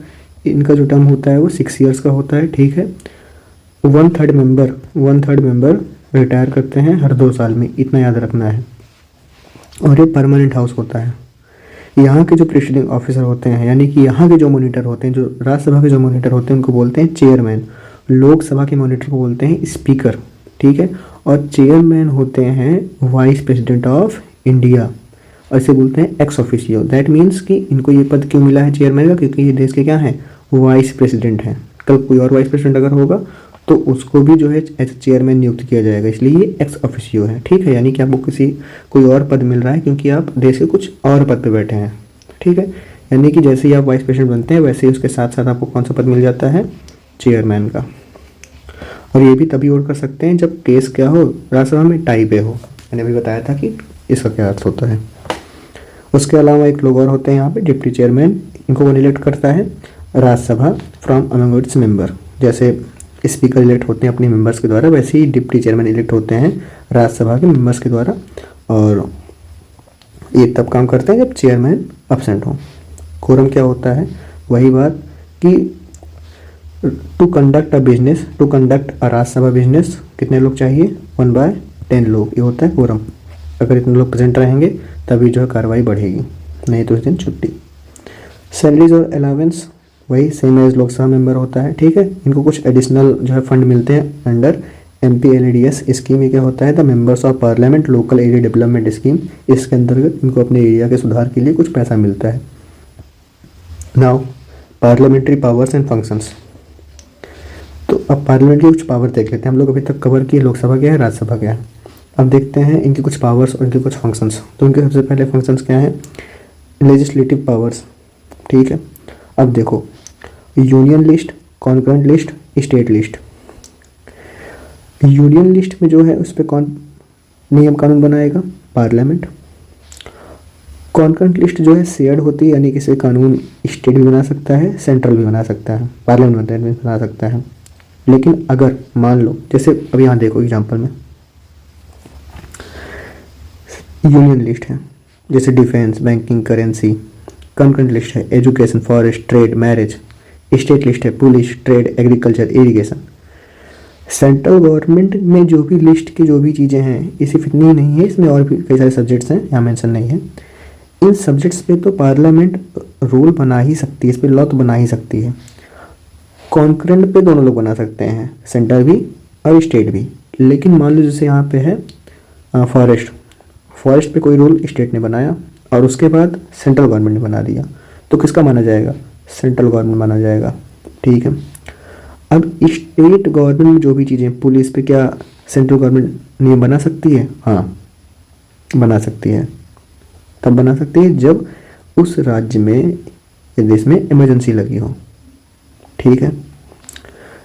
इनका जो टर्म होता है वो 6 ईयर्स का होता है, ठीक है। 1/3 मेंबर रिटायर करते हैं हर 2 साल में, इतना याद रखना है। और ये परमानेंट हाउस होता है। यहाँ के जो प्रिसाइडिंग ऑफिसर होते हैं, यानी कि यहाँ के जो मॉनिटर होते हैं, जो राज्यसभा के जो मॉनिटर होते हैं, उनको बोलते हैं चेयरमैन। लोकसभा के मॉनिटर को बोलते हैं स्पीकर, ठीक है। और चेयरमैन होते हैं वाइस प्रेसिडेंट ऑफ इंडिया, और इसे बोलते हैं एक्स ऑफिशियो। दैट मीन्स कि इनको ये पद क्यों मिला है चेयरमैन का, क्योंकि ये देश के क्या हैं, वाइस प्रेसिडेंट हैं। कल कोई और वाइस प्रेसिडेंट अगर होगा तो उसको भी जो है एज चेयरमैन नियुक्त किया जाएगा, इसलिए ये एक्स ऑफिशियो है, ठीक है। यानी कि आपको कोई और पद मिल रहा है क्योंकि आप देश के कुछ और पद पे बैठे हैं, ठीक है। यानी कि जैसे ही आप वाइस प्रेसिडेंट बनते हैं वैसे ही उसके साथ साथ आपको कौन सा पद मिल जाता है, चेयरमैन का। और ये भी तभी और कर सकते हैं जब केस क्या हो, राज्यसभा में टाई पे हो। मैंने अभी बताया था कि इसका क्या अर्थ होता है। उसके अलावा एक लोग और होते हैं यहाँ पे, डिप्टी चेयरमैन। इनको कौन इलेक्ट करता है, Rajya Sabha from among its member. जैसे स्पीकर इलेक्ट होते हैं अपने मेंबर्स के द्वारा, वैसे ही डिप्टी चेयरमैन इलेक्ट होते हैं राज्यसभा के मेंबर्स के द्वारा। और ये तब काम करते हैं जब चेयरमैन एब्सेंट हो। कोरम क्या होता है, वही बात कि to conduct a business, to conduct a Rajya Sabha business कितने लोग चाहिए, 1/10 लोग, ये होता है कोरम। अगर इतने लोग प्रेजेंट रहेंगे तभी जो है कार्रवाई बढ़ेगी, नहीं तो उस दिन छुट्टी। सैलरीज और अलावेंस वही सेम एज लोकसभा मेंबर होता है, ठीक है। इनको कुछ एडिशनल जो है फंड मिलते हैं अंडर MPLADS स्कीम। ये क्या होता है, the members of parliament local area development scheme. इसके अंतर्गत इनको अपने एरिया के सुधार के लिए कुछ पैसा मिलता है। Now parliamentary powers and functions. तो अब पार्लियामेंट की कुछ पावर देख लेते हैं। हम लोग अभी तक कवर किए लोकसभा क्या है, राज्यसभा क्या है। अब देखते हैं इनकी कुछ पावर्स और इनके कुछ फंक्शंस। तो इनके सबसे पहले फंक्शंस क्या हैं, लेजिस्लेटिव पावर्स, ठीक है। अब देखो, union list, concurrent list, state list. Union list में जो है उस पर कौन नियम कानून बनाएगा, पार्लियामेंट। कॉन्करेंट लिस्ट जो है शेयर्ड होती है, यानी कि इसे कानून स्टेट भी बना सकता है, सेंट्रल भी बना सकता है, पार्लियामेंट भी बना सकता है। लेकिन अगर मान लो, जैसे अब यहाँ देखो एग्जाम्पल में यूनियन लिस्ट है, जैसे defence, banking, currency. Concurrent list है education, forest, trade, marriage. State list है police, trade, agriculture, irrigation. Central government में जो भी लिस्ट की जो भी चीज़ें हैं, ये सिर्फ इतनी ही नहीं है, इसमें और भी कई सारे सब्जेक्ट्स हैं, यहाँ मेंशन नहीं है। इन सब्जेक्ट्स पे तो पार्लियामेंट रूल बना ही सकती है, इस पर लॉ तो बना ही सकती है। कॉन्करेंट पे दोनों लोग बना सकते हैं, सेंटर भी और स्टेट भी। लेकिन मान लो जैसे यहाँ पे है फॉरेस्ट पे कोई रूल स्टेट ने बनाया और उसके बाद सेंट्रल गवर्नमेंट ने बना दिया, तो किसका माना जाएगा, सेंट्रल गवर्नमेंट माना जाएगा, ठीक है। अब स्टेट गवर्नमेंट में जो भी चीज़ें, पुलिस पे क्या सेंट्रल गवर्नमेंट नियम बना सकती है, हाँ बना सकती है। तब बना सकती है जब उस राज्य में या देश में इमरजेंसी लगी हो, ठीक है।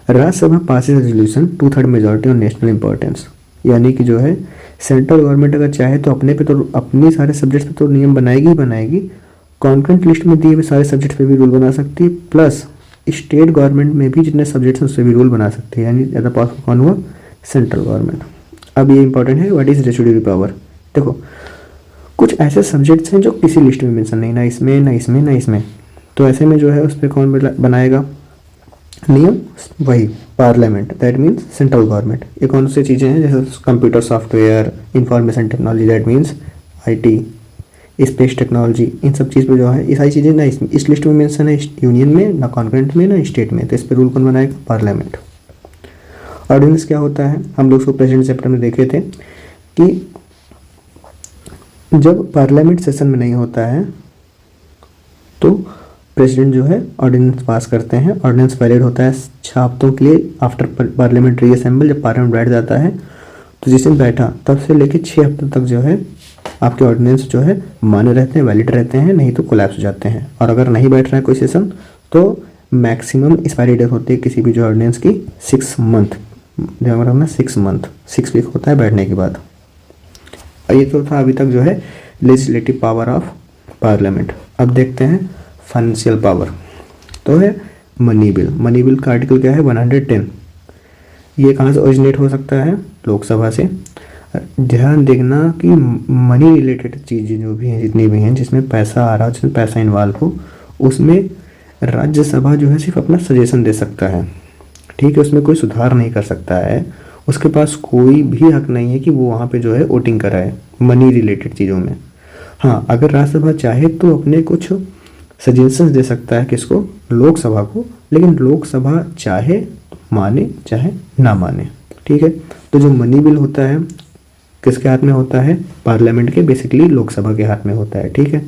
Rajya Sabha passes resolution 2/3 majority on national importance, यानी कि जो है सेंट्रल गवर्नमेंट अगर चाहे तो अपने पे तो अपने सारे सब्जेक्ट्स पे तो नियम बनाएगी ही बनाएगी, कॉन्करेंट लिस्ट में दिए हुए सारे सब्जेक्ट्स पे भी रूल बना सकती है, प्लस स्टेट गवर्नमेंट में भी जितने सब्जेक्ट्स हैं उससे भी रूल बना सकती है, यानी ज़्यादा पावरफुल कौन हुआ, सेंट्रल गवर्नमेंट। अब ये इंपॉर्टेंट है, व्हाट इज रेसिड्यूरी पावर। देखो कुछ ऐसे सब्जेक्ट्स हैं जो किसी लिस्ट में मेंशन नहीं, ना इसमें ना इसमें ना इसमें, तो ऐसे में जो है उस पर कौन बनाएगा नियम, वही parliament, that means central government. ये कौन सी चीज़ें हैं, जैसे computer software, information technology, that means IT, space technology, इन सब चीज़ पे जो है ये सारी चीज़ें ना इस लिस्ट में मेंशन है यूनियन में, ना कॉन्करेंट में, ना स्टेट में, तो इस पर रूल कौन बनाएगा, पार्लियामेंट। ऑर्डिनेंस क्या होता है, हम लोग उसको प्रेजेंट चैप्टर में देखे थे कि जब पार्लियामेंट सेशन में नहीं होता है तो प्रेसिडेंट जो है ऑर्डिनेंस पास करते हैं। ऑर्डिनेंस वैलिड होता है 6 हफ्तों के लिए आफ्टर पार्लियामेंट रीअसेंबल, जब पार्लियामेंट बैठ जाता है तो जिस दिन बैठा तब से लेकर 6 हफ्ते तक जो है आपके ऑर्डिनेंस जो है मान्य रहते हैं, वैलिड रहते हैं, नहीं तो कोलैप्स हो जाते हैं। और अगर नहीं बैठ रहा है कोई सेशन तो मैक्सिमम एक्सपायरी डेट होती है किसी भी जो ऑर्डिनेंस की 6 मंथ, ध्यान रखना 6 मंथ, 6 वीक होता है बैठने के बाद। और ये तो था अभी तक जो है लेजिस्लेटिव पावर ऑफ पार्लियामेंट। अब देखते हैं फाइनेंशियल पावर, तो है मनी बिल। मनी बिल का आर्टिकल क्या है, 110। ये कहाँ से ओरिजिनेट हो सकता है, लोकसभा से। ध्यान देखना कि मनी रिलेटेड चीज़ें जो भी हैं, जितनी भी हैं, जिसमें पैसा आ रहा हो, जिसमें पैसा इन्वॉल्व हो, उसमें राज्यसभा जो है सिर्फ अपना सजेशन दे सकता है। ठीक है, उसमें कोई सुधार नहीं कर सकता है, उसके पास कोई भी हक नहीं है कि वो वहाँ पे जो है वोटिंग कराए मनी रिलेटेड चीज़ों में। हाँ, अगर राज्यसभा चाहे तो अपने कुछ सजेशंस दे सकता है, किसको, लोकसभा को, लेकिन लोकसभा चाहे माने चाहे ना माने। ठीक है, तो जो मनी बिल होता है किसके हाथ में होता है, पार्लियामेंट के, बेसिकली लोकसभा के हाथ में होता है। ठीक है,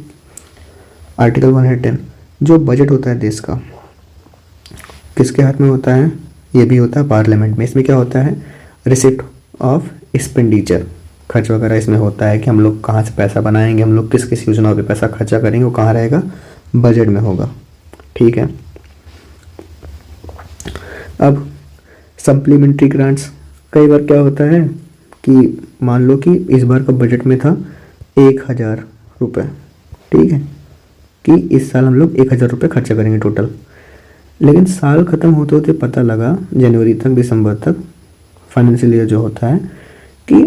आर्टिकल 110 जो बजट होता है देश का किसके हाथ में होता है, ये भी होता है पार्लियामेंट में। इसमें क्या होता है, रिसिप्ट ऑफ एक्सपेंडिचर, खर्च वगैरह इसमें होता है कि हम लोग कहाँ से पैसा बनाएंगे, हम लोग किस किस योजनाओं पे पैसा खर्चा करेंगे, वो कहाँ रहेगा, बजट में होगा। ठीक है, अब सप्लीमेंट्री ग्रांट्स, कई बार क्या होता है कि मान लो कि इस बार का बजट में था 1,000 रुपये, ठीक है, कि इस साल हम लोग 1,000 रुपये खर्चा करेंगे टोटल, लेकिन साल ख़त्म होते होते पता लगा जनवरी तक, दिसंबर तक, फाइनेंशियल ईयर जो होता है, कि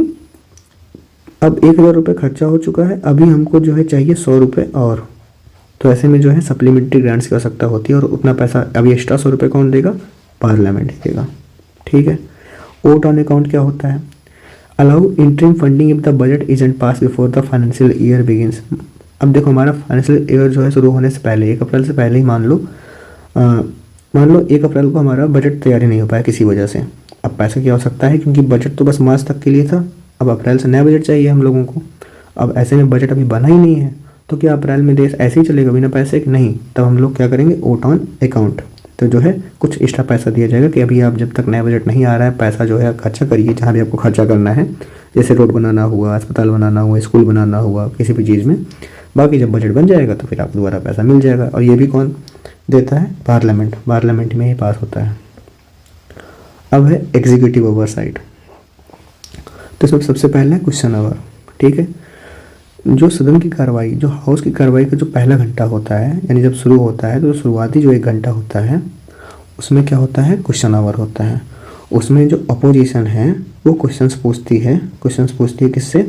अब 1,000 रुपये खर्चा हो चुका है, अभी हमको जो है चाहिए 100 रुपये और। तो ऐसे में जो है सप्लीमेंट्री ग्रांट्स की आवश्यकता होती है, और उतना पैसा अभी एक्स्ट्रा 100 रुपये कौन देगा, पार्लियामेंट देगा। ठीक है, वोट ऑन अकाउंट क्या होता है, allow interim funding if the budget isn't pass before the financial year begins. अब देखो, हमारा फाइनेंशियल ईयर जो है शुरू होने से पहले, 1 अप्रैल से पहले ही मान लो 1 अप्रैल को हमारा बजट तैयारी नहीं हो पाया किसी वजह से। अब पैसे की आवश्यकता है, क्योंकि बजट तो बस मार्च तक के लिए था, अब अप्रैल से नया बजट चाहिए हम लोगों को। अब ऐसे में बजट अभी बना ही नहीं है, तो क्या अप्रैल में देश ऐसे ही चलेगा बिना पैसे के, नहीं। तब हम लोग क्या करेंगे, वोट ऑन अकाउंट, तो जो है कुछ एक्स्ट्रा पैसा दिया जाएगा कि अभी आप जब तक नया बजट नहीं आ रहा है, पैसा जो है खर्चा करिए जहाँ भी आपको खर्चा करना है, जैसे रोड बनाना हुआ, अस्पताल बनाना हुआ, स्कूल बनाना हुआ, किसी भी चीज़ में। बाकी जब बजट बन जाएगा तो फिर आपको दोबारा पैसा मिल जाएगा, और ये भी कौन देता है, पार्लियामेंट में ही पास होता है। अब है एग्जीक्यूटिव ओवरसाइट, तो इसमें सबसे पहले है क्वेश्चन आवर। ठीक है, जो सदन की कार्रवाई, जो हाउस की कार्रवाई का जो पहला घंटा होता है, यानी जब शुरू होता है तो शुरुआती जो 1 घंटा होता है, उसमें क्या होता है, क्वेश्चन आवर होता है। उसमें जो अपोजिशन है वो क्वेश्चंस पूछती है किससे,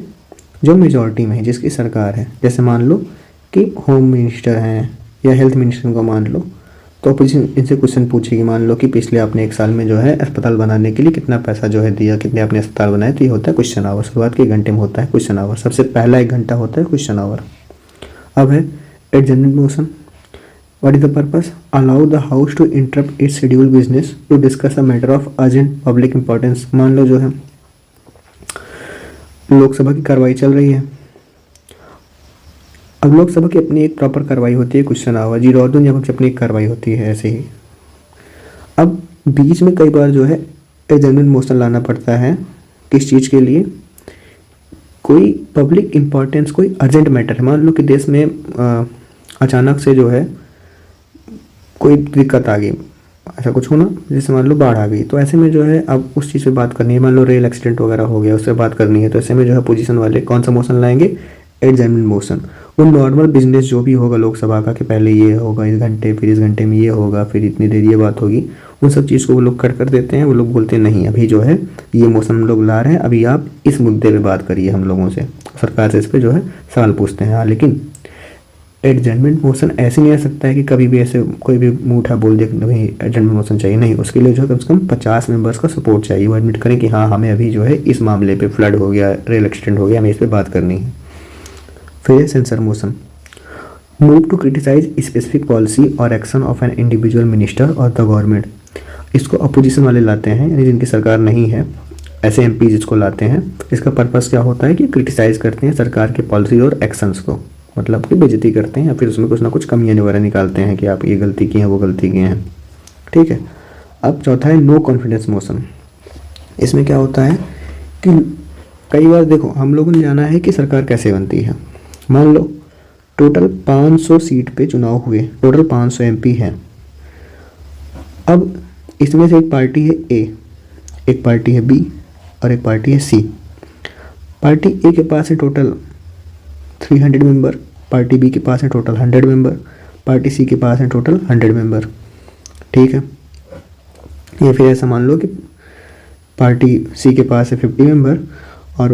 जो मेजॉरिटी में है, जिसकी सरकार है। जैसे मान लो कि होम मिनिस्टर हैं या हेल्थ मिनिस्टर को मान लो, तो अपोजिशन इनसे क्वेश्चन पूछेगी, मान लो कि पिछले आपने 1 साल में जो है अस्पताल बनाने के लिए कितना पैसा जो है दिया, कितने आपने अस्पताल बनाए, तो ये होता है क्वेश्चन आवर। शुरुआत के 1 घंटे में होता है क्वेश्चन आवर, सबसे पहला 1 घंटा होता है क्वेश्चन आवर। अब है adjournment motion, what is the purpose, allow the house to interrupt its schedule business to discuss a matter of urgent public importance. मान लो जो है लोकसभा की कार्रवाई चल रही है, अब लोकसभा की अपनी एक प्रॉपर कार्रवाई होती है क्वेश्चन आवर, जीरो और दुनिया भर की अपनी एक कार्रवाई होती है ऐसे ही। अब बीच में कई बार जो है एडजर्नमेंट मोशन लाना पड़ता है, किस चीज़ के लिए, कोई पब्लिक इंपॉर्टेंस, कोई अर्जेंट मैटर है, मान लो कि देश में अचानक से जो है कोई दिक्कत आ गई, ऐसा कुछ होना, जैसे मान लो बाढ़ आ गई, तो ऐसे में जो है अब उस चीज़ पे बात करनी है, मान लो रेल एक्सीडेंट वगैरह हो गया, उससे बात करनी है, तो ऐसे में जो है पोजीशन वाले कौन सा मोशन लाएंगे, एडजर्नमेंट मोशन। वो नॉर्मल बिजनेस जो भी होगा लोकसभा का, कि पहले ये होगा इस घंटे, फिर इस घंटे में ये होगा, फिर इतनी देर ये बात होगी, उन सब चीज़ को वो लोग कट कर देते हैं। वो लोग बोलते हैं नहीं, अभी जो है ये मोशन हम लोग ला रहे हैं, अभी आप इस मुद्दे पे बात करिए हम लोगों से, सरकार से इस पर जो है सवाल पूछते हैं। हाँ, लेकिन एडजर्नमेंट मोशन ऐसे नहीं आ सकता है कि कभी भी ऐसे कोई भी मुँह उठा बोल दे कि नहीं एडजर्नमेंट मोशन चाहिए, नहीं, उसके लिए जो है कम से कम 50 मेंबर्स का सपोर्ट चाहिए, वो एडमिट करें कि हाँ हमें अभी जो है इस मामले पे फ्लड हो गया, रेल एक्सीडेंट हो गया, हमें इस पर बात करनी है। फिर है censor motion, move to criticise specific policy और action of an individual minister और द गवर्नमेंट। इसको अपोजिशन वाले लाते हैं, यानी जिनकी सरकार नहीं है, ऐसे एमपी जिसको लाते हैं। इसका पर्पस क्या होता है कि क्रिटिसाइज करते हैं सरकार के पॉलिसी और एक्शंस को, मतलब कि बेइज्जती करते हैं या फिर उसमें कुछ ना कुछ कमियां वगैरह निकालते हैं कि आप ये गलती की है, वो गलती की हैं। ठीक है, अब चौथा है नो कॉन्फिडेंस मोशन। इसमें क्या होता है कि कई बार देखो हम लोगों ने जाना है कि सरकार कैसे बनती है। मान लो टोटल 500 सीट पे चुनाव हुए, टोटल 500 एमपी हैं। अब इसमें से एक पार्टी है ए, एक पार्टी है बी और एक पार्टी है सी। पार्टी ए के पास है टोटल 300 मेंबर, पार्टी बी के पास है टोटल 100 मेंबर, पार्टी सी के पास है टोटल 100 मेंबर। ठीक है, या फिर ऐसा मान लो कि पार्टी सी के पास है 50 मेंबर और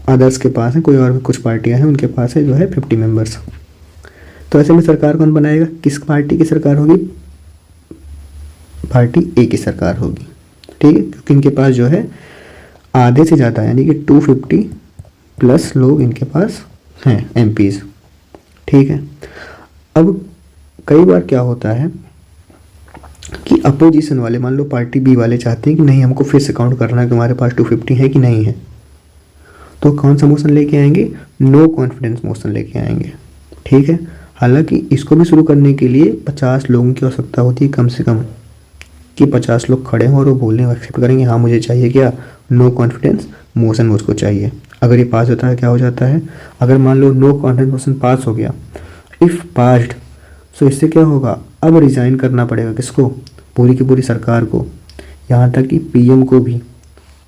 अदर्स के पास है, कोई और भी कुछ पार्टियां हैं उनके पास है जो है 50 मेंबर्स। तो ऐसे में सरकार कौन बनाएगा, किस पार्टी की सरकार होगी, पार्टी ए की सरकार होगी, ठीक है, क्योंकि इनके पास जो है आधे से ज़्यादा यानी कि 250 प्लस लोग इनके पास हैं एमपीज, ठीक है। अब कई बार क्या होता है कि अपोजिशन वाले, मान लो पार्टी बी वाले चाहते हैं कि नहीं हमको फिर से काउंट करना है कि हमारे पास 250 है कि नहीं है, तो कौन सा मोशन लेके आएंगे, नो कॉन्फिडेंस मोशन लेके आएंगे, ठीक है। हालांकि इसको भी शुरू करने के लिए 50 लोगों की आवश्यकता होती है कम से कम, कि 50 लोग खड़े हों और वो बोलने एक्सेप्ट करेंगे हाँ मुझे चाहिए क्या, नो कॉन्फिडेंस मोशन मुझको चाहिए। अगर ये पास होता है क्या हो जाता है, अगर मान लो नो कॉन्फिडेंस मोशन पास हो गया, इफ़ पास्ड, सो इससे क्या होगा, अब रिज़ाइन करना पड़ेगा किसको, पूरी की पूरी सरकार को, यहाँ तक कि पीएम को भी,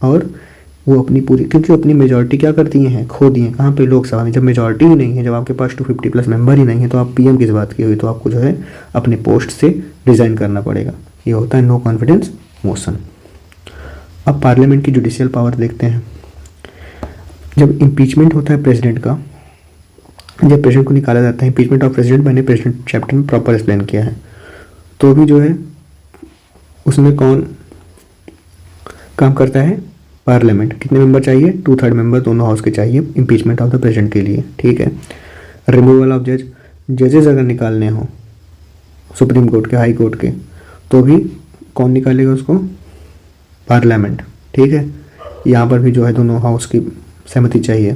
और वो अपनी पूरी, क्योंकि अपनी मेजॉरिटी क्या कर दी हैं, खो दी हैं कहाँ पे, लोकसभा में। जब मेजॉरिटी ही नहीं है, जब आपके पास 250 प्लस मेंबर ही नहीं है, तो आप पीएम किस बात की हुई, तो आपको जो है अपने पोस्ट से रिज़ाइन करना पड़ेगा। ये होता है नो कॉन्फिडेंस मोशन। अब पार्लियामेंट की जुडिशियल पावर देखते हैं। जब इम्पीचमेंट होता है प्रेसिडेंट का, जब प्रेसिडेंट को निकाला जाता है, इम्पीचमेंट ऑफ प्रेसिडेंट मैंने प्रेसिडेंट चैप्टर में प्रॉपर एक्सप्लेन किया है, तो भी जो है उसमें कौन काम करता है, पार्लियामेंट। कितने मेंबर चाहिए, 2/3 मेंबर दोनों हाउस के चाहिए इम्पीचमेंट ऑफ द प्रेसिडेंट के लिए, ठीक है। रिमूवल ऑफ जज, जजेस अगर निकालने हो सुप्रीम कोर्ट के, हाई कोर्ट के, तो भी कौन निकालेगा उसको, पार्लियामेंट, ठीक है। यहाँ पर भी जो है दोनों हाउस की सहमति चाहिए।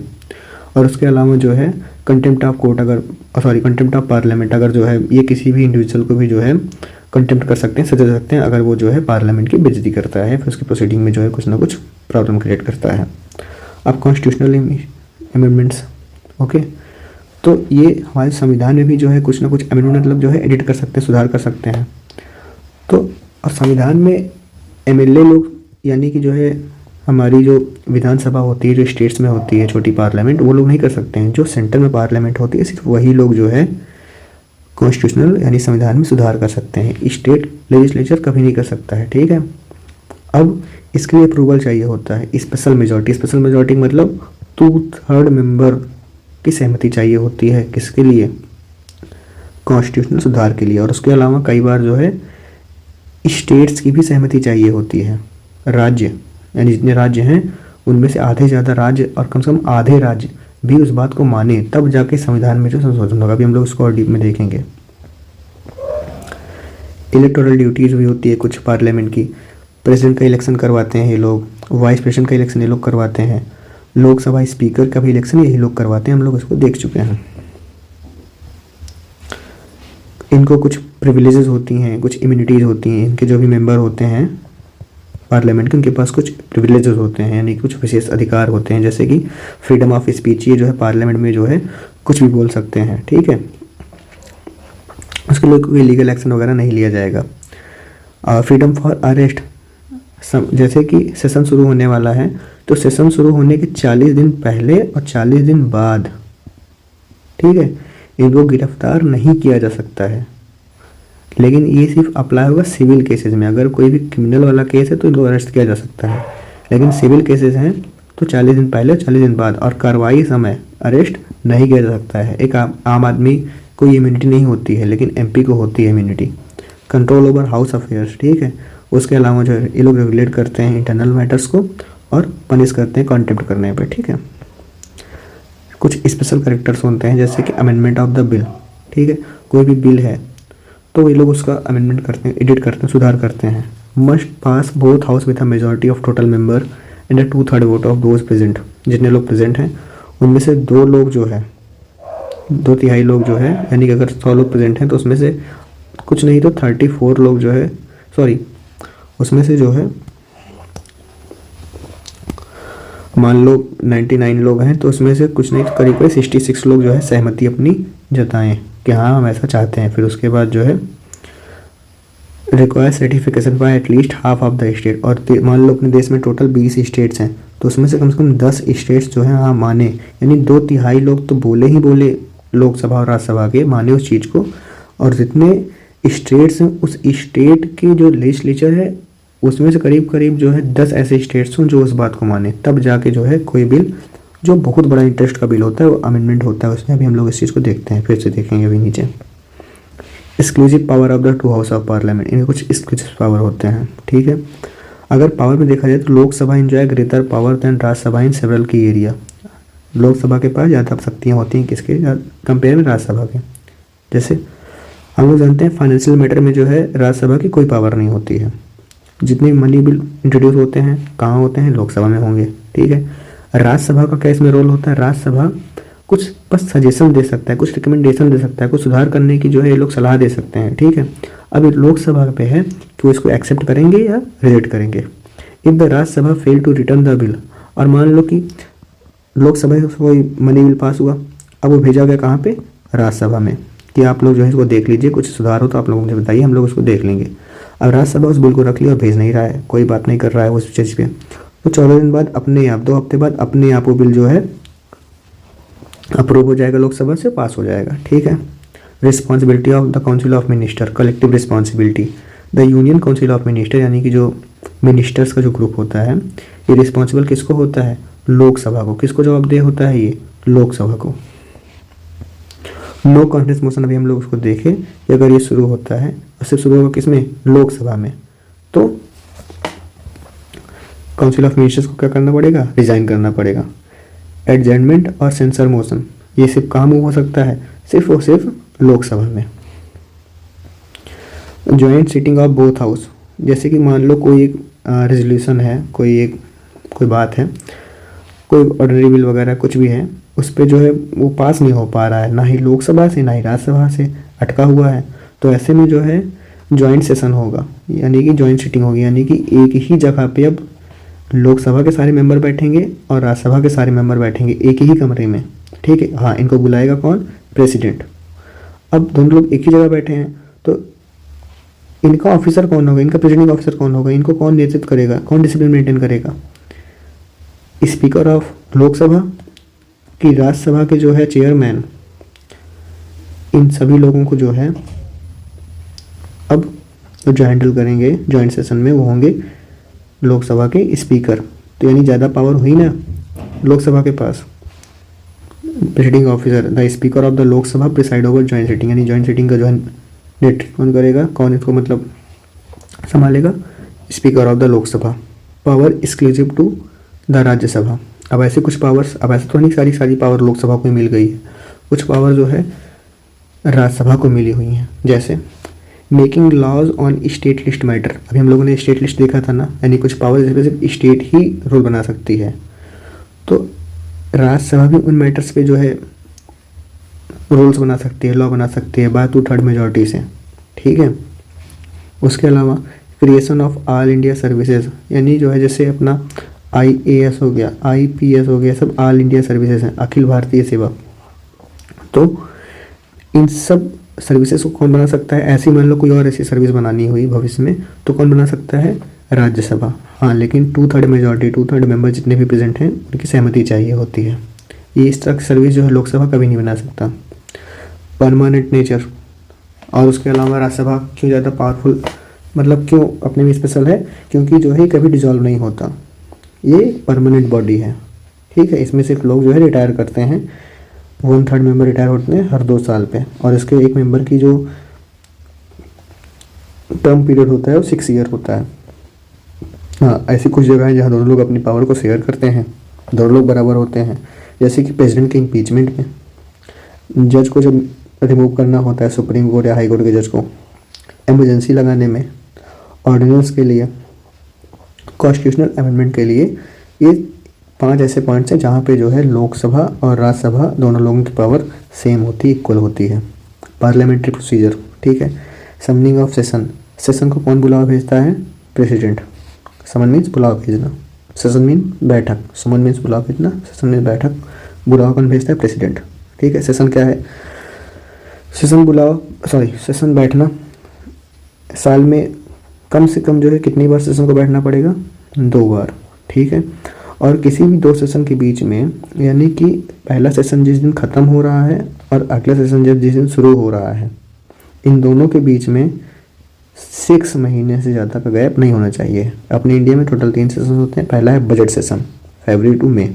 और उसके अलावा जो है कंटेम्प्ट ऑफ कोर्ट, अगर सॉरी कंटेम्प्ट ऑफ पार्लियामेंट, अगर जो है ये किसी भी इंडिविजुअल को भी जो है कंटेम्प्ट कर सकते हैं, सजा सकते हैं अगर वो जो है पार्लियामेंट की बेइज्जती करता है, फिर उसकी प्रोसीडिंग में जो है कुछ ना कुछ प्रॉब्लम क्रिएट करता है। अब कॉन्स्टिट्यूशनल अमेंडमेंट्स, ओके, तो ये हमारे संविधान में भी जो है कुछ ना कुछ अमेंडमेंट मतलब जो है एडिट कर सकते हैं, सुधार कर सकते हैं। तो और संविधान में एमएलए लोग, यानी कि जो है हमारी जो विधानसभा होती है, जो स्टेट्स में होती है छोटी पार्लियामेंट, वो लोग नहीं कर सकते हैं। जो सेंटर में पार्लियामेंट होती है सिर्फ वही लोग जो है कॉन्स्टिट्यूशनल यानी संविधान में सुधार कर सकते हैं, स्टेट लेजिस्लेचर कभी नहीं कर सकता है, ठीक है। अब इसके लिए अप्रूवल चाहिए होता है, स्पेशल मेजॉरिटी। स्पेशल मेजॉरिटी मतलब 2/3 मेंबर की सहमति चाहिए होती है, किसके लिए, कॉन्स्टिट्यूशनल सुधार के लिए। और उसके अलावा कई बार जो है स्टेट्स की भी सहमति चाहिए होती है, राज्य यानी जितने राज्य हैं उनमें से आधे ज़्यादा राज्य और कम से कम आधे राज्य भी उस बात को माने, तब जाके संविधान में जो संशोधन होगा। अभी हम लोग उसको और डीप में देखेंगे। इलेक्टोरल ड्यूटीज़ भी होती है कुछ पार्लियामेंट की, प्रेसिडेंट का इलेक्शन करवाते हैं ये लोग, वाइस प्रेसिडेंट का इलेक्शन ये लोग करवाते हैं, लोकसभा स्पीकर का भी इलेक्शन यही लोग करवाते हैं, हम लोग इसको देख चुके हैं। इनको कुछ प्रिविलेजेस होती हैं, कुछ इम्यूनिटीज़ होती हैं, इनके जो भी मेंबर होते हैं पार्लियामेंट के, उनके पास कुछ प्रिविलेजेस होते हैं, यानी कुछ विशेष अधिकार होते हैं, जैसे कि फ्रीडम ऑफ स्पीच, ये जो है पार्लियामेंट में जो है कुछ भी बोल सकते हैं, ठीक है। उसके लिए कोई लीगल एक्शन वगैरह नहीं लिया जाएगा। फ्रीडम फॉर अरेस्ट, जैसे कि सेशन शुरू होने वाला है, तो सेशन शुरू होने के 40 दिन पहले और 40 दिन बाद, ठीक है, इनको गिरफ्तार नहीं किया जा सकता है। लेकिन ये सिर्फ अप्लाई होगा सिविल केसेस में। अगर कोई भी क्रिमिनल वाला केस है तो इनको अरेस्ट किया जा सकता है, लेकिन सिविल केसेस हैं तो 40 दिन पहले 40 दिन बाद, और कार्रवाई समय अरेस्ट नहीं किया जा सकता है। एक आम आदमी को इम्यूनिटी नहीं होती है, लेकिन एमपी को होती है immunity. Control over house affairs, ठीक है। उसके अलावा जो है ये लोग रेगुलेट करते हैं इंटरनल मैटर्स को और पनिश करते हैं कॉन्टेम्प्ट करने पर, ठीक है। कुछ स्पेशल कैरेक्टर्स होते हैं, जैसे कि अमेंडमेंट ऑफ द बिल, ठीक है। कोई भी बिल है तो ये लोग उसका अमेंडमेंट करते हैं, एडिट करते हैं, सुधार करते हैं। Must pass both house with a majority of total member and 2/3 vote of those present. जितने लोग प्रेजेंट हैं उनमें से 2 लोग जो है, 2/3 लोग जो है, यानी कि अगर 100 लोग प्रेजेंट हैं तो उसमें से कुछ नहीं तो 34 लोग जो है, सॉरी उसमें से जो है मान लो 99 लोग हैं, तो उसमें से कुछ नहीं तो करीब 66 लोग जो है सहमति अपनी जताएं कि हाँ हम ऐसा चाहते हैं। फिर उसके बाद जो है require certification bye at least half of the state. और मान लो अपने देश में टोटल 20 स्टेट्स हैं, तो उसमें से कम 10 स्टेट्स जो हैं हाँ माने, यानी 2/3 लोग तो बोले ही बोले लोकसभा और राज्यसभा के, माने उस चीज़ को। और जितने स्टेट्स हैं उस स्टेट की जो लेजिस्लेचर है उसमें से करीब करीब जो है 10 ऐसे स्टेट्स हों जो उस बात को माने, तब जाके जो है कोई बिल जो बहुत बड़ा इंटरेस्ट का बिल होता है वो अमेंडमेंट होता है उसमें। अभी हम लोग इस चीज़ को देखते हैं, फिर से देखेंगे अभी नीचे। Exclusive power of the 2 house of parliament, इनके कुछ एक्सक्लूसिव पावर होते हैं, ठीक है। अगर पावर में देखा जाए तो Lok Sabha enjoy greater power than Rajya Sabha in several key area. Lok Sabha के पास ज़्यादा शक्तियाँ होती हैं किसके कंपेयर में राज्यसभा के। जैसे हम लोग जानते हैं फाइनेंशियल मैटर में जो है राज्यसभा की कोई पावर नहीं होती है। जितने मनी बिल इंट्रोड्यूस होते हैं कहाँ होते हैं, लोकसभा में होंगे, ठीक है। राज्यसभा का क्या इसमें रोल होता है, राज्यसभा कुछ बस सजेशन दे सकता है, कुछ रिकमेंडेशन दे सकता है, कुछ सुधार करने की जो है ये लोग सलाह दे सकते हैं, ठीक है। अब लोकसभा पे है कि वो इसको एक्सेप्ट करेंगे या रिजेक्ट करेंगे। If the Rajya Sabha fail to return the bill, और मान लो कि लोकसभा से कोई मनी बिल पास हुआ, अब वो भेजा गया कहाँ पे, राज्यसभा में, कि आप लोग जो है इसको देख लीजिए, कुछ सुधार हो तो आप लोग मुझे बताइए, हम लोग उसको देख लेंगे। अब राज्यसभा उस बिल को रख लिया और भेज नहीं रहा है, कोई बात नहीं कर रहा है उस चीज़ पे, तो 14 दिन बाद अपने आप, 2 हफ्ते बाद अपने आप वो बिल जो है अप्रूव हो जाएगा, लोकसभा से पास हो जाएगा, ठीक है। Responsibility of the council of minister, collective responsibility the union council of minister, यानी कि जो मिनिस्टर्स का जो ग्रुप होता है ये रिस्पॉन्सिबल किसको होता है, लोकसभा को। किसको जवाबदेह होता है ये, लोकसभा को। नो कॉन्फिडेंस मोशन अभी हम लोग उसको देखें कि अगर ये शुरू होता है, सिर्फ शुरू होगा किसमें, लोकसभा में, तो काउंसिल ऑफ मिनिस्टर्स को क्या करना पड़ेगा, रिजाइन करना पड़ेगा। एडजमेंट और सेंसर मोशन ये सिर्फ कहाँ मूव हो सकता है, सिर्फ और सिर्फ लोकसभा में। Joint sitting of both house, जैसे कि मान लो कोई एक रेजोल्यूशन है, कोई बात है, कोई ऑर्डिनरी बिल वगैरह कुछ भी है, उस पर जो है वो पास नहीं हो पा रहा है, ना ही लोकसभा से ना ही राज्यसभा से, अटका हुआ है, तो ऐसे में जो है ज्वाइंट सेशन होगा, यानी कि ज्वाइंट सीटिंग होगी, यानी कि एक ही जगह पे अब लोकसभा के सारे मेंबर बैठेंगे और राज्यसभा के सारे मेंबर बैठेंगे एक ही कमरे में, ठीक है। हाँ, इनको बुलाएगा कौन, प्रेसिडेंट। अब दोनों लोग एक ही जगह बैठे हैं तो इनका ऑफिसर कौन होगा, इनका प्रेसिडेंट ऑफिसर कौन होगा, इनको कौन नेतृत्व करेगा, कौन डिसिप्लिन मेंटेन करेगा, स्पीकर ऑफ लोकसभा की राज्यसभा के जो है चेयरमैन, इन सभी लोगों को जो है अब जो हैंडल करेंगे ज्वाइंट सेशन में वो होंगे लोकसभा के स्पीकर। तो यानी ज़्यादा पावर हुई ना लोकसभा के पास। Presiding officer the speaker of the Lok Sabha preside over joint sitting, यानी ज्वाइंट सीटिंग का जो है नेतृत्व कौन करेगा, कौन इसको मतलब संभालेगा, speaker of the Lok Sabha. Power exclusive to the Rajya Sabha, अब ऐसे कुछ पावर्स, अब ऐसे तो नहीं सारी पावर लोकसभा को मिल गई है, कुछ पावर जो है राज्यसभा को मिली हुई हैं। जैसे making laws on state list matter, अभी हम लोगों ने स्टेट लिस्ट देखा था ना, यानी कुछ पावर सिर्फ स्टेट ही रूल बना सकती है, तो राज्यसभा भी उन मैटर्स पे जो है रूल्स बना सकती है, लॉ बना सकती है बाय 2/3 मेजॉरिटी से, ठीक है। उसके अलावा creation of all India services, यानी जो है जैसे अपना IAS हो गया, IPS हो गया, सब ऑल इंडिया सर्विसेज हैं, अखिल भारतीय सेवा, तो इन सब सर्विसेज को कौन बना सकता है, ऐसी मान लो कोई और ऐसी सर्विस बनानी हुई भविष्य में तो कौन बना सकता है, राज्यसभा। हाँ, लेकिन 2/3 मेजॉरिटी, 2/3 मेंबर जितने भी प्रेजेंट हैं उनकी सहमति चाहिए होती है। ये इस तरह की सर्विस जो है लोकसभा कभी नहीं बना सकता। परमानेंट नेचर, और उसके अलावा राज्यसभा क्यों ज़्यादा पावरफुल, मतलब क्यों अपने में स्पेशल है, क्योंकि जो है कभी डिजॉल्व नहीं होता, ये परमानेंट बॉडी है, ठीक है। इसमें सिर्फ लोग जो है रिटायर करते हैं, 1/3 मेंबर रिटायर होते हैं हर 2 साल पे, और इसके एक मेंबर की जो टर्म पीरियड होता है वो 6 ईयर होता है। हाँ, ऐसी कुछ जगह है जहाँ दोनों लोग अपनी पावर को शेयर करते हैं, दोनों लोग बराबर होते हैं, जैसे कि प्रेसिडेंट के इम्पीचमेंट में, जज को जब रिमूव करना होता है सुप्रीम कोर्ट या हाई कोर्ट के जज को, एमरजेंसी लगाने में, ऑर्डिनेंस के लिए, कॉन्स्टिट्यूशनल अमेंडमेंट के लिए, ये 5 ऐसे पॉइंट्स हैं जहाँ पे जो है लोकसभा और राज्यसभा दोनों लोगों की पावर सेम होती है, इक्वल होती है। पार्लियामेंट्री प्रोसीजर, ठीक है। समनिंग ऑफ सेशन, सेशन को कौन बुलावा भेजता है, प्रेसिडेंट। समन मीन्स बुलावा भेजना, सेशन मीन बैठक, समन मीन्स बुलावा भेजना, सेशन मीन्स बैठक, बुलावा कौन भेजता है, प्रेसिडेंट, ठीक है। सेशन क्या है, सेशन बैठना, साल में कम से कम जो है कितनी बार सेशन को बैठना पड़ेगा, 2 बार, ठीक है। और किसी भी 2 सेशन के बीच में, यानी कि पहला सेशन जिस दिन ख़त्म हो रहा है और अगला सेशन जिस दिन शुरू हो रहा है, इन दोनों के बीच में 6 महीने से ज़्यादा का गैप नहीं होना चाहिए। अपने इंडिया में टोटल 3 सेशन होते हैं। पहला है budget session, February to May,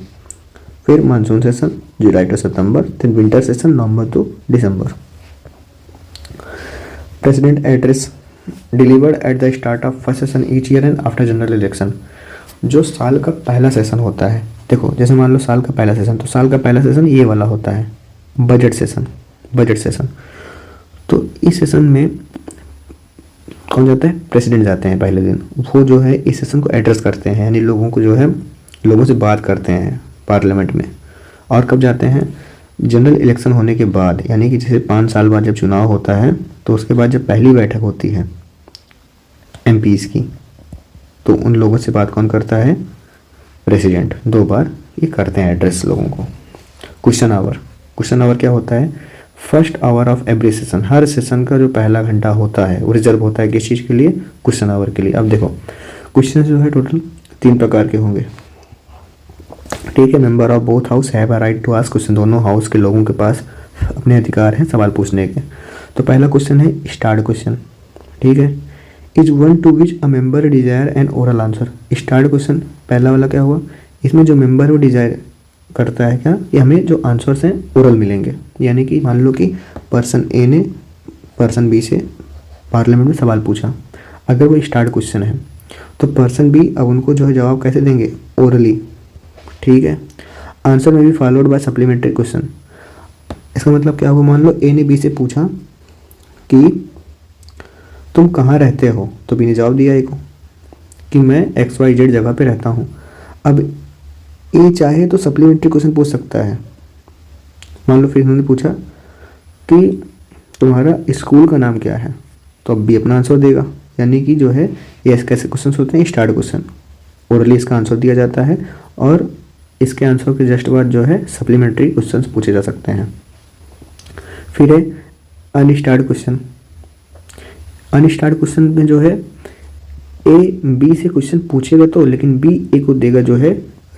फिर monsoon session, July to September, फिर winter session, November to December. President address delivered at the start of first session each year and after general election. जो साल का पहला सेशन होता है, देखो जैसे मान लो साल का पहला सेशन, तो साल का पहला सेशन ये वाला होता है, बजट सेशन, बजट सेशन। तो इस सेशन में कौन जाता है? प्रेसिडेंट जाते हैं पहले दिन। वो जो है इस सेशन को एड्रेस करते हैं, यानी लोगों को जो है, लोगों से बात करते हैं पार्लियामेंट में। और कब जाते हैं? जनरल इलेक्शन होने के बाद, यानी कि जैसे 5 साल बाद जब चुनाव होता है, तो उसके बाद जब पहली बैठक होती है एमपीज़ की, तो उन लोगों से बात कौन करता है? प्रेसिडेंट। 2 बार ये करते हैं एड्रेस लोगों को। क्वेश्चन आवर, क्वेश्चन आवर क्या होता है? First hour of every session, her session का जो पहला घंटा होता है वो रिजर्व होता है किस चीज़ के लिए? क्वेश्चन आवर के लिए। अब देखो क्वेश्चन जो है टोटल 3 प्रकार के होंगे, ठीक है। Member of both house have a right to ask question, दोनों हाउस के लोगों के पास अपने अधिकार हैं सवाल पूछने के। तो पहला क्वेश्चन है स्टार्ट क्वेश्चन, ठीक है। Is one to which a member desire an oral answer. Start question पहला वाला क्या हुआ? इसमें जो मेंबर है वो डिजायर करता है क्या? ये हमें जो आंसर्स हैं ओरल मिलेंगे, यानी कि मान लो कि पर्सन ए ने पर्सन बी से पार्लियामेंट में सवाल पूछा, अगर वो स्टार्ट क्वेश्चन है तो पर्सन बी अब उनको जो है जवाब कैसे देंगे? ओरली, ठीक है। आंसर में भी फॉलोड बाय सप्लीमेंट्री क्वेश्चन। इसका मतलब क्या हुआ? मान लो ए ने बी से पूछा कि तुम कहाँ रहते हो, तो बी ने जवाब दिया ए को कि मैं XYZ जगह पे रहता हूँ। अब ए चाहे तो सप्लीमेंट्री क्वेश्चन पूछ सकता है। मान लो फिर इन्होंने पूछा कि तुम्हारा स्कूल का नाम क्या है, तो अब बी अपना आंसर देगा, यानी कि जो है ये कैसे क्वेश्चन होते हैं? Start question. ओरली इसका आंसर दिया जाता है और इसके आंसर के जस्ट बाद जो है सप्लीमेंट्री क्वेश्चंस पूछे जा सकते हैं। फिर है अनस्टार्ट क्वेश्चन। अनस्टार्ट क्वेश्चन में जो है ए बी से क्वेश्चन पूछेगा तो, लेकिन बी ए को देगा जो है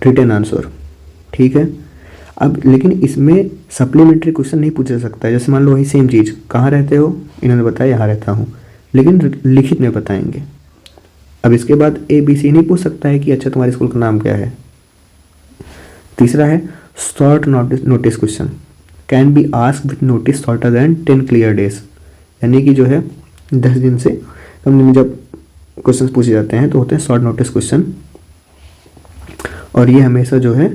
रिटन आंसर, ठीक है। अब लेकिन इसमें सप्लीमेंट्री क्वेश्चन नहीं पूछा जा सकता है। जैसे मान लो वही सेम चीज़, कहाँ रहते हो, इन्होंने बताया यहाँ रहता हूँ, लेकिन लिखित में बताएंगे। अब इसके बाद ए बी सी नहीं पूछ सकता है कि अच्छा तुम्हारे स्कूल का नाम क्या है। तीसरा है short notice question, can be ask with notice shorter than 10 clear days, यानी कि जो है 10 दिन से कम दिन में जब क्वेश्चन पूछे जाते हैं तो होते हैं शॉर्ट नोटिस क्वेश्चन। और ये हमेशा जो है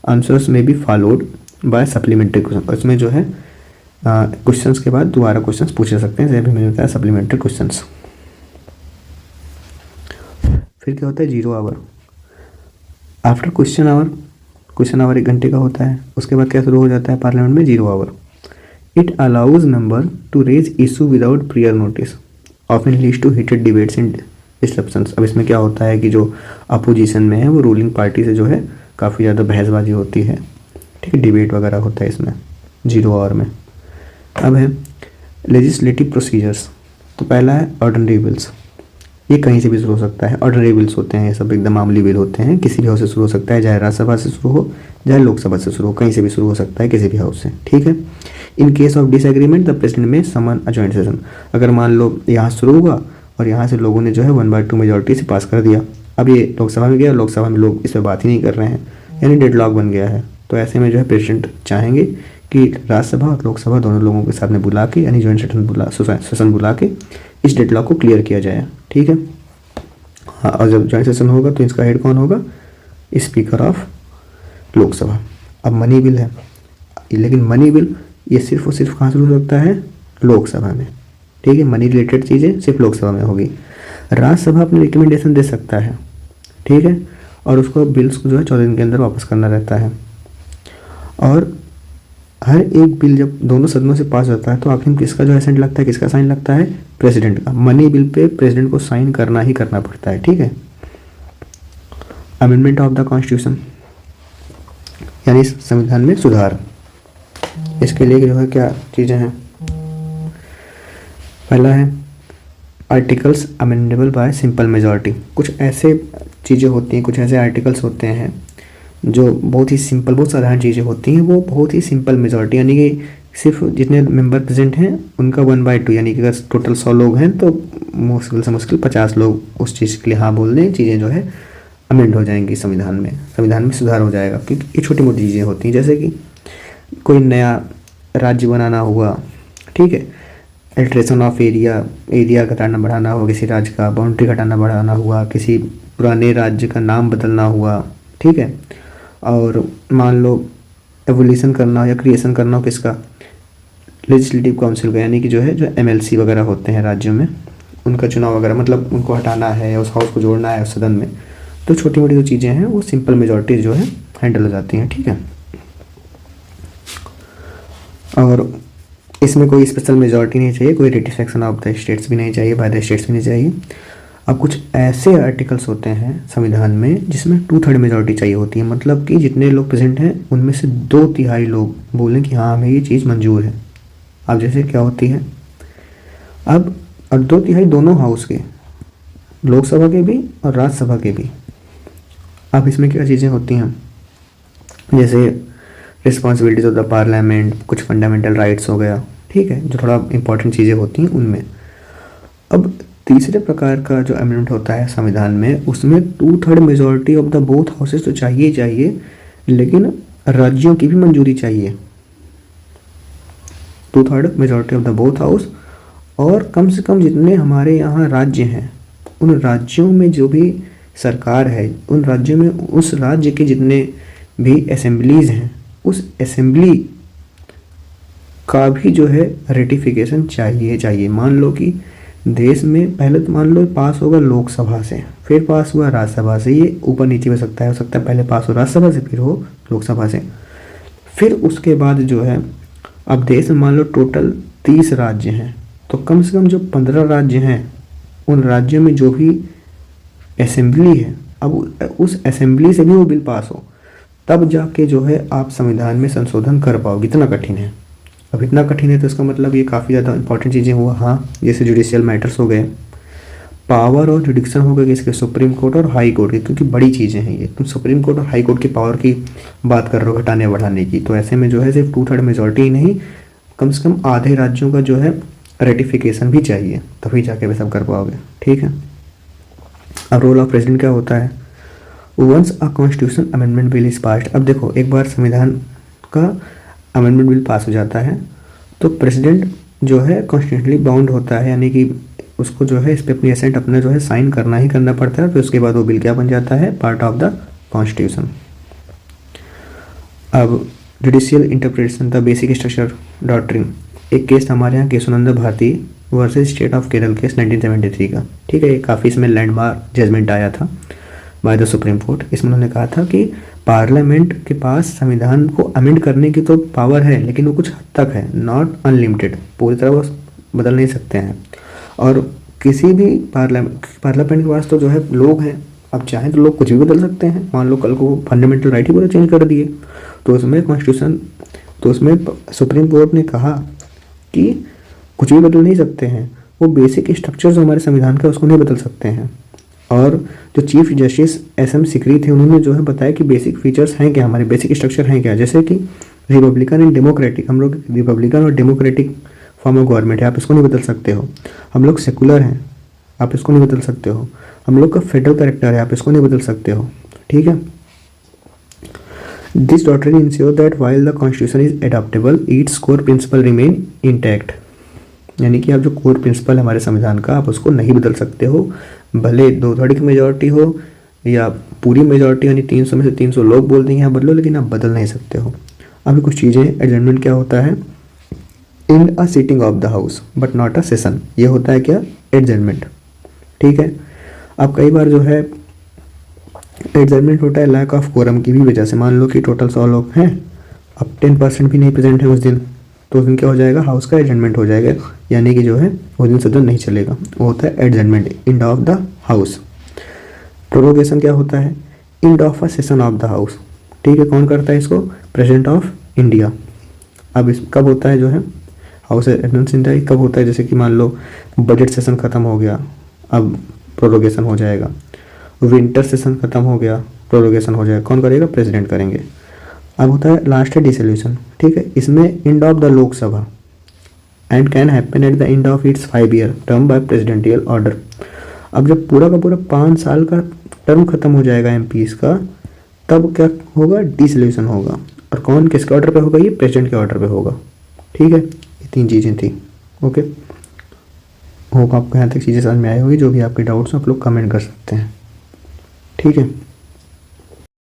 आंसर्स में भी फॉलोड बाय सप्लीमेंट्री क्वेश्चन, इसमें जो है क्वेश्चंस के बाद दोबारा क्वेश्चंस पूछे जा सकते हैं, जैसे भी मैंने बताया सप्लीमेंट्री क्वेश्चंस। फिर क्या होता है? 0 hour. After question hour, question hour 1 घंटे का होता है, उसके बाद क्या शुरू हो जाता है पार्लियामेंट में? 0 hour. It allows member to raise issue without prior notice, often leads to heated debates and disruptions. अब इसमें क्या होता है कि जो अपोजिशन में है वो रूलिंग पार्टी से जो है काफ़ी ज़्यादा बहसबाजी होती है, ठीक है, डिबेट वगैरह होता है इसमें 0 आवर में। अब है लेजिस्लेटिव प्रोसीजर्स। तो पहला है ऑर्डिनरी बिल्स, ये कहीं से भी शुरू हो सकता है। ऑर्डिनरी बिल्स होते हैं, ये सब एकदम मामूली बिल होते हैं, किसी भी हाउस से शुरू हो सकता है, चाहे राज्यसभा से शुरू हो चाहे लोकसभा से शुरू हो, कहीं से भी शुरू हो सकता है, किसी भी हाउस से, ठीक है। इन case of disagreement the president में समन अ जॉइंट सेशन। अगर मान लो यहाँ शुरू हुआ और यहाँ से लोगों ने जो है 1/2 मेजोरिटी से पास कर दिया, अब ये लोकसभा में गया, लोकसभा में लोग इस पर बात ही नहीं कर रहे हैं, यानी डेडलॉक बन गया है, तो ऐसे में जो है प्रेसिडेंट चाहेंगे कि राज्यसभा और लोकसभा दोनों लोगों के साथ में बुला के, यानी जॉइंट सेशन बुला के इस डेडलॉक को क्लियर किया जाए, ठीक है। हाँ, और जब जॉइंट सेशन होगा तो इसका हेड कौन होगा? Speaker of Lok Sabha. अब मनी बिल है, लेकिन मनी बिल ये सिर्फ और सिर्फ कहाँ से हो सकता है? लोकसभा में, ठीक है। मनी रिलेटेड चीज़ें सिर्फ लोकसभा में होगी। राज्यसभा अपनी रिकमेंडेशन दे सकता है, ठीक है, और उसको बिल्स को जो है 14 दिन के अंदर वापस करना रहता है। और हर एक बिल जब दोनों सदनों से पास होता है तो आखिर में किसका जो एसेंट लगता है, किसका साइन लगता है? प्रेसिडेंट का। मनी बिल पे प्रेसिडेंट को साइन करना ही करना पड़ता है, ठीक है। अमेंडमेंट ऑफ द कॉन्स्टिट्यूशन, यानी संविधान में सुधार, इसके लिए जो है क्या चीज़ें हैं? पहला है articles amendable bye simple majority. कुछ ऐसे चीज़ें होती हैं, कुछ ऐसे आर्टिकल्स होते हैं जो बहुत ही सिंपल, बहुत साधारण चीज़ें होती हैं, वो बहुत ही सिंपल मेजॉरिटी, यानी कि सिर्फ जितने मेंबर प्रेजेंट हैं उनका 1/2, यानी कि अगर टोटल 100 लोग हैं तो मुश्किल से मुश्किल 50 लोग उस चीज़ के लिए हाँ बोल दें, चीज़ें जो है अमेंड हो जाएंगी संविधान में सुधार हो जाएगा। क्योंकि ये छोटी मोटी चीज़ें होती हैं, जैसे कि कोई नया राज्य बनाना हुआ, ठीक है, अल्ट्रेशन ऑफ एरिया घटाना बढ़ाना हुआ किसी राज्य का, बाउंड्री घटाना बढ़ाना हुआ, किसी पुराने राज्य का नाम बदलना हुआ, ठीक है, और मान लो एवोल्यूशन करना हो या क्रिएशन करना हो किसका, लेजिस्लेटिव काउंसिल का, यानी कि जो है जो एमएलसी वगैरह होते हैं राज्यों में, उनका चुनाव वगैरह, मतलब उनको हटाना है, उस हाउस को जोड़ना है उस सदन में, तो छोटी मोटी जो चीज़ें हैं वो सिंपल मेजॉरिटी जो है हैंडल हो जाती हैं, ठीक है। और इसमें कोई स्पेशल मेजॉरिटी नहीं चाहिए, कोई रेटिफिकेशन ऑफ द स्टेट्स भी नहीं चाहिए, बाय द स्टेट्स भी नहीं चाहिए। अब कुछ ऐसे आर्टिकल्स होते हैं संविधान में जिसमें 2/3 मेजॉरिटी चाहिए होती है, मतलब कि जितने लोग प्रेजेंट हैं उनमें से 2/3 लोग बोलें कि हाँ हमें ये चीज़ मंजूर है। अब जैसे क्या होती है, अब और 2/3 दोनों हाउस के, लोकसभा के भी और राज्यसभा के भी। अब इसमें क्या चीज़ें होती हैं, जैसे रिस्पॉन्सिबिलिटीज ऑफ द पार्लियामेंट, कुछ फंडामेंटल राइट्स हो गया, ठीक है, जो थोड़ा इंपॉर्टेंट चीज़ें होती हैं उनमें। अब तीसरे प्रकार का जो अमेंडमेंट होता है संविधान में, उसमें 2/3 majority of the both houses तो चाहिए चाहिए, लेकिन राज्यों की भी मंजूरी चाहिए। 2/3 majority of the both house, और कम से कम जितने हमारे यहाँ राज्य हैं उन राज्यों में जो भी सरकार है, उन राज्यों में उस राज्य के जितने भी असेंबलीज हैं, उस असेंबली का भी जो है रेटिफिकेशन चाहिए। मान लो कि देश में पहले तो मान लो पास होगा लोकसभा से, फिर पास हुआ राज्यसभा से, ये ऊपर नीचे हो सकता है पहले पास हो राज्यसभा से फिर हो लोकसभा से, फिर उसके बाद जो है अब देश में मान लो टोटल 30 राज्य हैं, तो कम से कम जो 15 राज्य हैं उन राज्यों में जो भी असेंबली है, अब उस असेंबली से भी वो बिल पास हो, तब जाके जो है आप संविधान में संशोधन कर पाओगे। इतना कठिन है। अब इतना कठिन है तो इसका मतलब ये काफ़ी ज़्यादा इंपॉर्टेंट चीज़ें हुआ, हाँ, जैसे जुडिशियल मैटर्स हो गए, पावर और जुडिक्शन हो गए किसके, सुप्रीम कोर्ट और हाई कोर्ट के, क्योंकि बड़ी चीज़ें हैं ये। तुम सुप्रीम कोर्ट और हाई कोर्ट की पावर की बात कर रहे हो घटाने बढ़ाने की, तो ऐसे में जो है सिर्फ 2/3 मेजॉरिटी ही नहीं, कम से कम आधे राज्यों का जो है रेटिफिकेशन भी चाहिए, तभी जाके वे सब कर पाओगे, ठीक है। अब रोल ऑफ प्रेसिडेंट क्या होता है, once a constitution amendment bill is passed. अब देखो, एक बार संविधान का अमेंडमेंट बिल पास हो जाता है तो प्रेसिडेंट जो है कॉन्स्टिट्यूशनली बाउंड होता है, यानी कि उसको जो है इस पर अपनी एसेंट अपना जो है साइन करना ही करना पड़ता है, तो उसके बाद वो बिल क्या बन जाता है, पार्ट ऑफ द कॉन्स्टिट्यूशन। अब judicial interpretation the basic structure doctrine, एक केस हमारे यहाँ Kesavananda Bharati versus state of Kerala case 1973 का, ठीक है, ये काफ़ी इसमें लैंडमार्क जजमेंट आया था बाय द सुप्रीम कोर्ट। इसमें उन्होंने कहा था कि पार्लियामेंट के पास संविधान को अमेंड करने की तो पावर है, लेकिन वो कुछ हद तक है, नॉट अनलिमिटेड, पूरी तरह वो बदल नहीं सकते हैं। और किसी भी पार्लियामेंट के पास तो जो है लोग हैं, अब चाहें तो लोग कुछ भी बदल सकते हैं। मान लो कल को फंडामेंटल राइट ही पूरा चेंज कर दिए, तो उसमें कॉन्स्टिट्यूशन, तो उसमें सुप्रीम कोर्ट ने कहा कि कुछ भी बदल नहीं सकते हैं, वो बेसिक स्ट्रक्चर जो हमारे संविधान का उसको नहीं बदल सकते हैं। और जो चीफ जस्टिस SM सिकरी थे, उन्होंने जो है बताया कि बेसिक फीचर्स हैं क्या, हमारे बेसिक स्ट्रक्चर हैं क्या, जैसे कि रिपब्लिकन एंड डेमोक्रेटिक, हम लोग रिपब्लिकन और डेमोक्रेटिक फॉर्म ऑफ गवर्नमेंट है, आप इसको नहीं बदल सकते हो। हम लोग सेकुलर हैं, आप इसको नहीं बदल सकते हो। हम लोग का फेडरल कैरेक्टर है, आप इसको नहीं बदल सकते हो, ठीक है। This doctrine ensure that while the constitution is adaptable its core principle remain intact, यानी कि आप जो कोर प्रिंसिपल है हमारे संविधान का, आप उसको नहीं बदल सकते हो, भले 2/3 की मेजॉरिटी हो या पूरी मेजॉरिटी, यानी 300 में से 300 लोग बोल देंगे यहाँ बदलो, लेकिन आप बदल नहीं सकते हो। अभी कुछ चीज़ें, एडजमेंट क्या होता है, in a sitting of the house but not a session, ये होता है क्या, एडजमेंट, ठीक है। अब कई बार जो है एडजमेंट होता है लैक ऑफ कोरम की भी वजह से, मान लो कि टोटल 100 लोग हैं, अब 10% भी नहीं प्रेजेंट है उस दिन, तो उस दिन क्या हो जाएगा, हाउस का एडजमेंट हो जाएगा, यानी कि जो है उस दिन सदन नहीं चलेगा, वो होता है adjournment, end of the house. Prorogation क्या होता है, end of a session of the house, ठीक है, कौन करता है इसको, प्रेसिडेंट ऑफ इंडिया। अब इस कब होता है जो है हाउस एडजमेंट कब होता है, जैसे कि मान लो बजट सेशन खत्म हो गया, अब प्रोरोगेशन हो जाएगा। विंटर सेशन खत्म हो गया, प्रोरोगेशन हो जाएगा, कौन करेगा, प्रेसिडेंट करेंगे। अब होता है लास्ट है डिसोल्यूशन, ठीक है, इसमें end of the Lok Sabha, and can happen at the end of its 5 year term by presidential order. अब जब पूरा का पूरा 5 साल का टर्म खत्म हो जाएगा एमपीज का, तब क्या होगा, डिसोल्यूशन होगा। और कौन किसके ऑर्डर पे होगा, ये प्रेसिडेंट के ऑर्डर पे होगा। ठीक है, ये 3 चीज़ें थी। ओके, होप आपको यहाँ तक चीज़ें समझ में आई होगी। जो भी आपके डाउट्स हैं आप लोग कमेंट कर सकते हैं। ठीक है।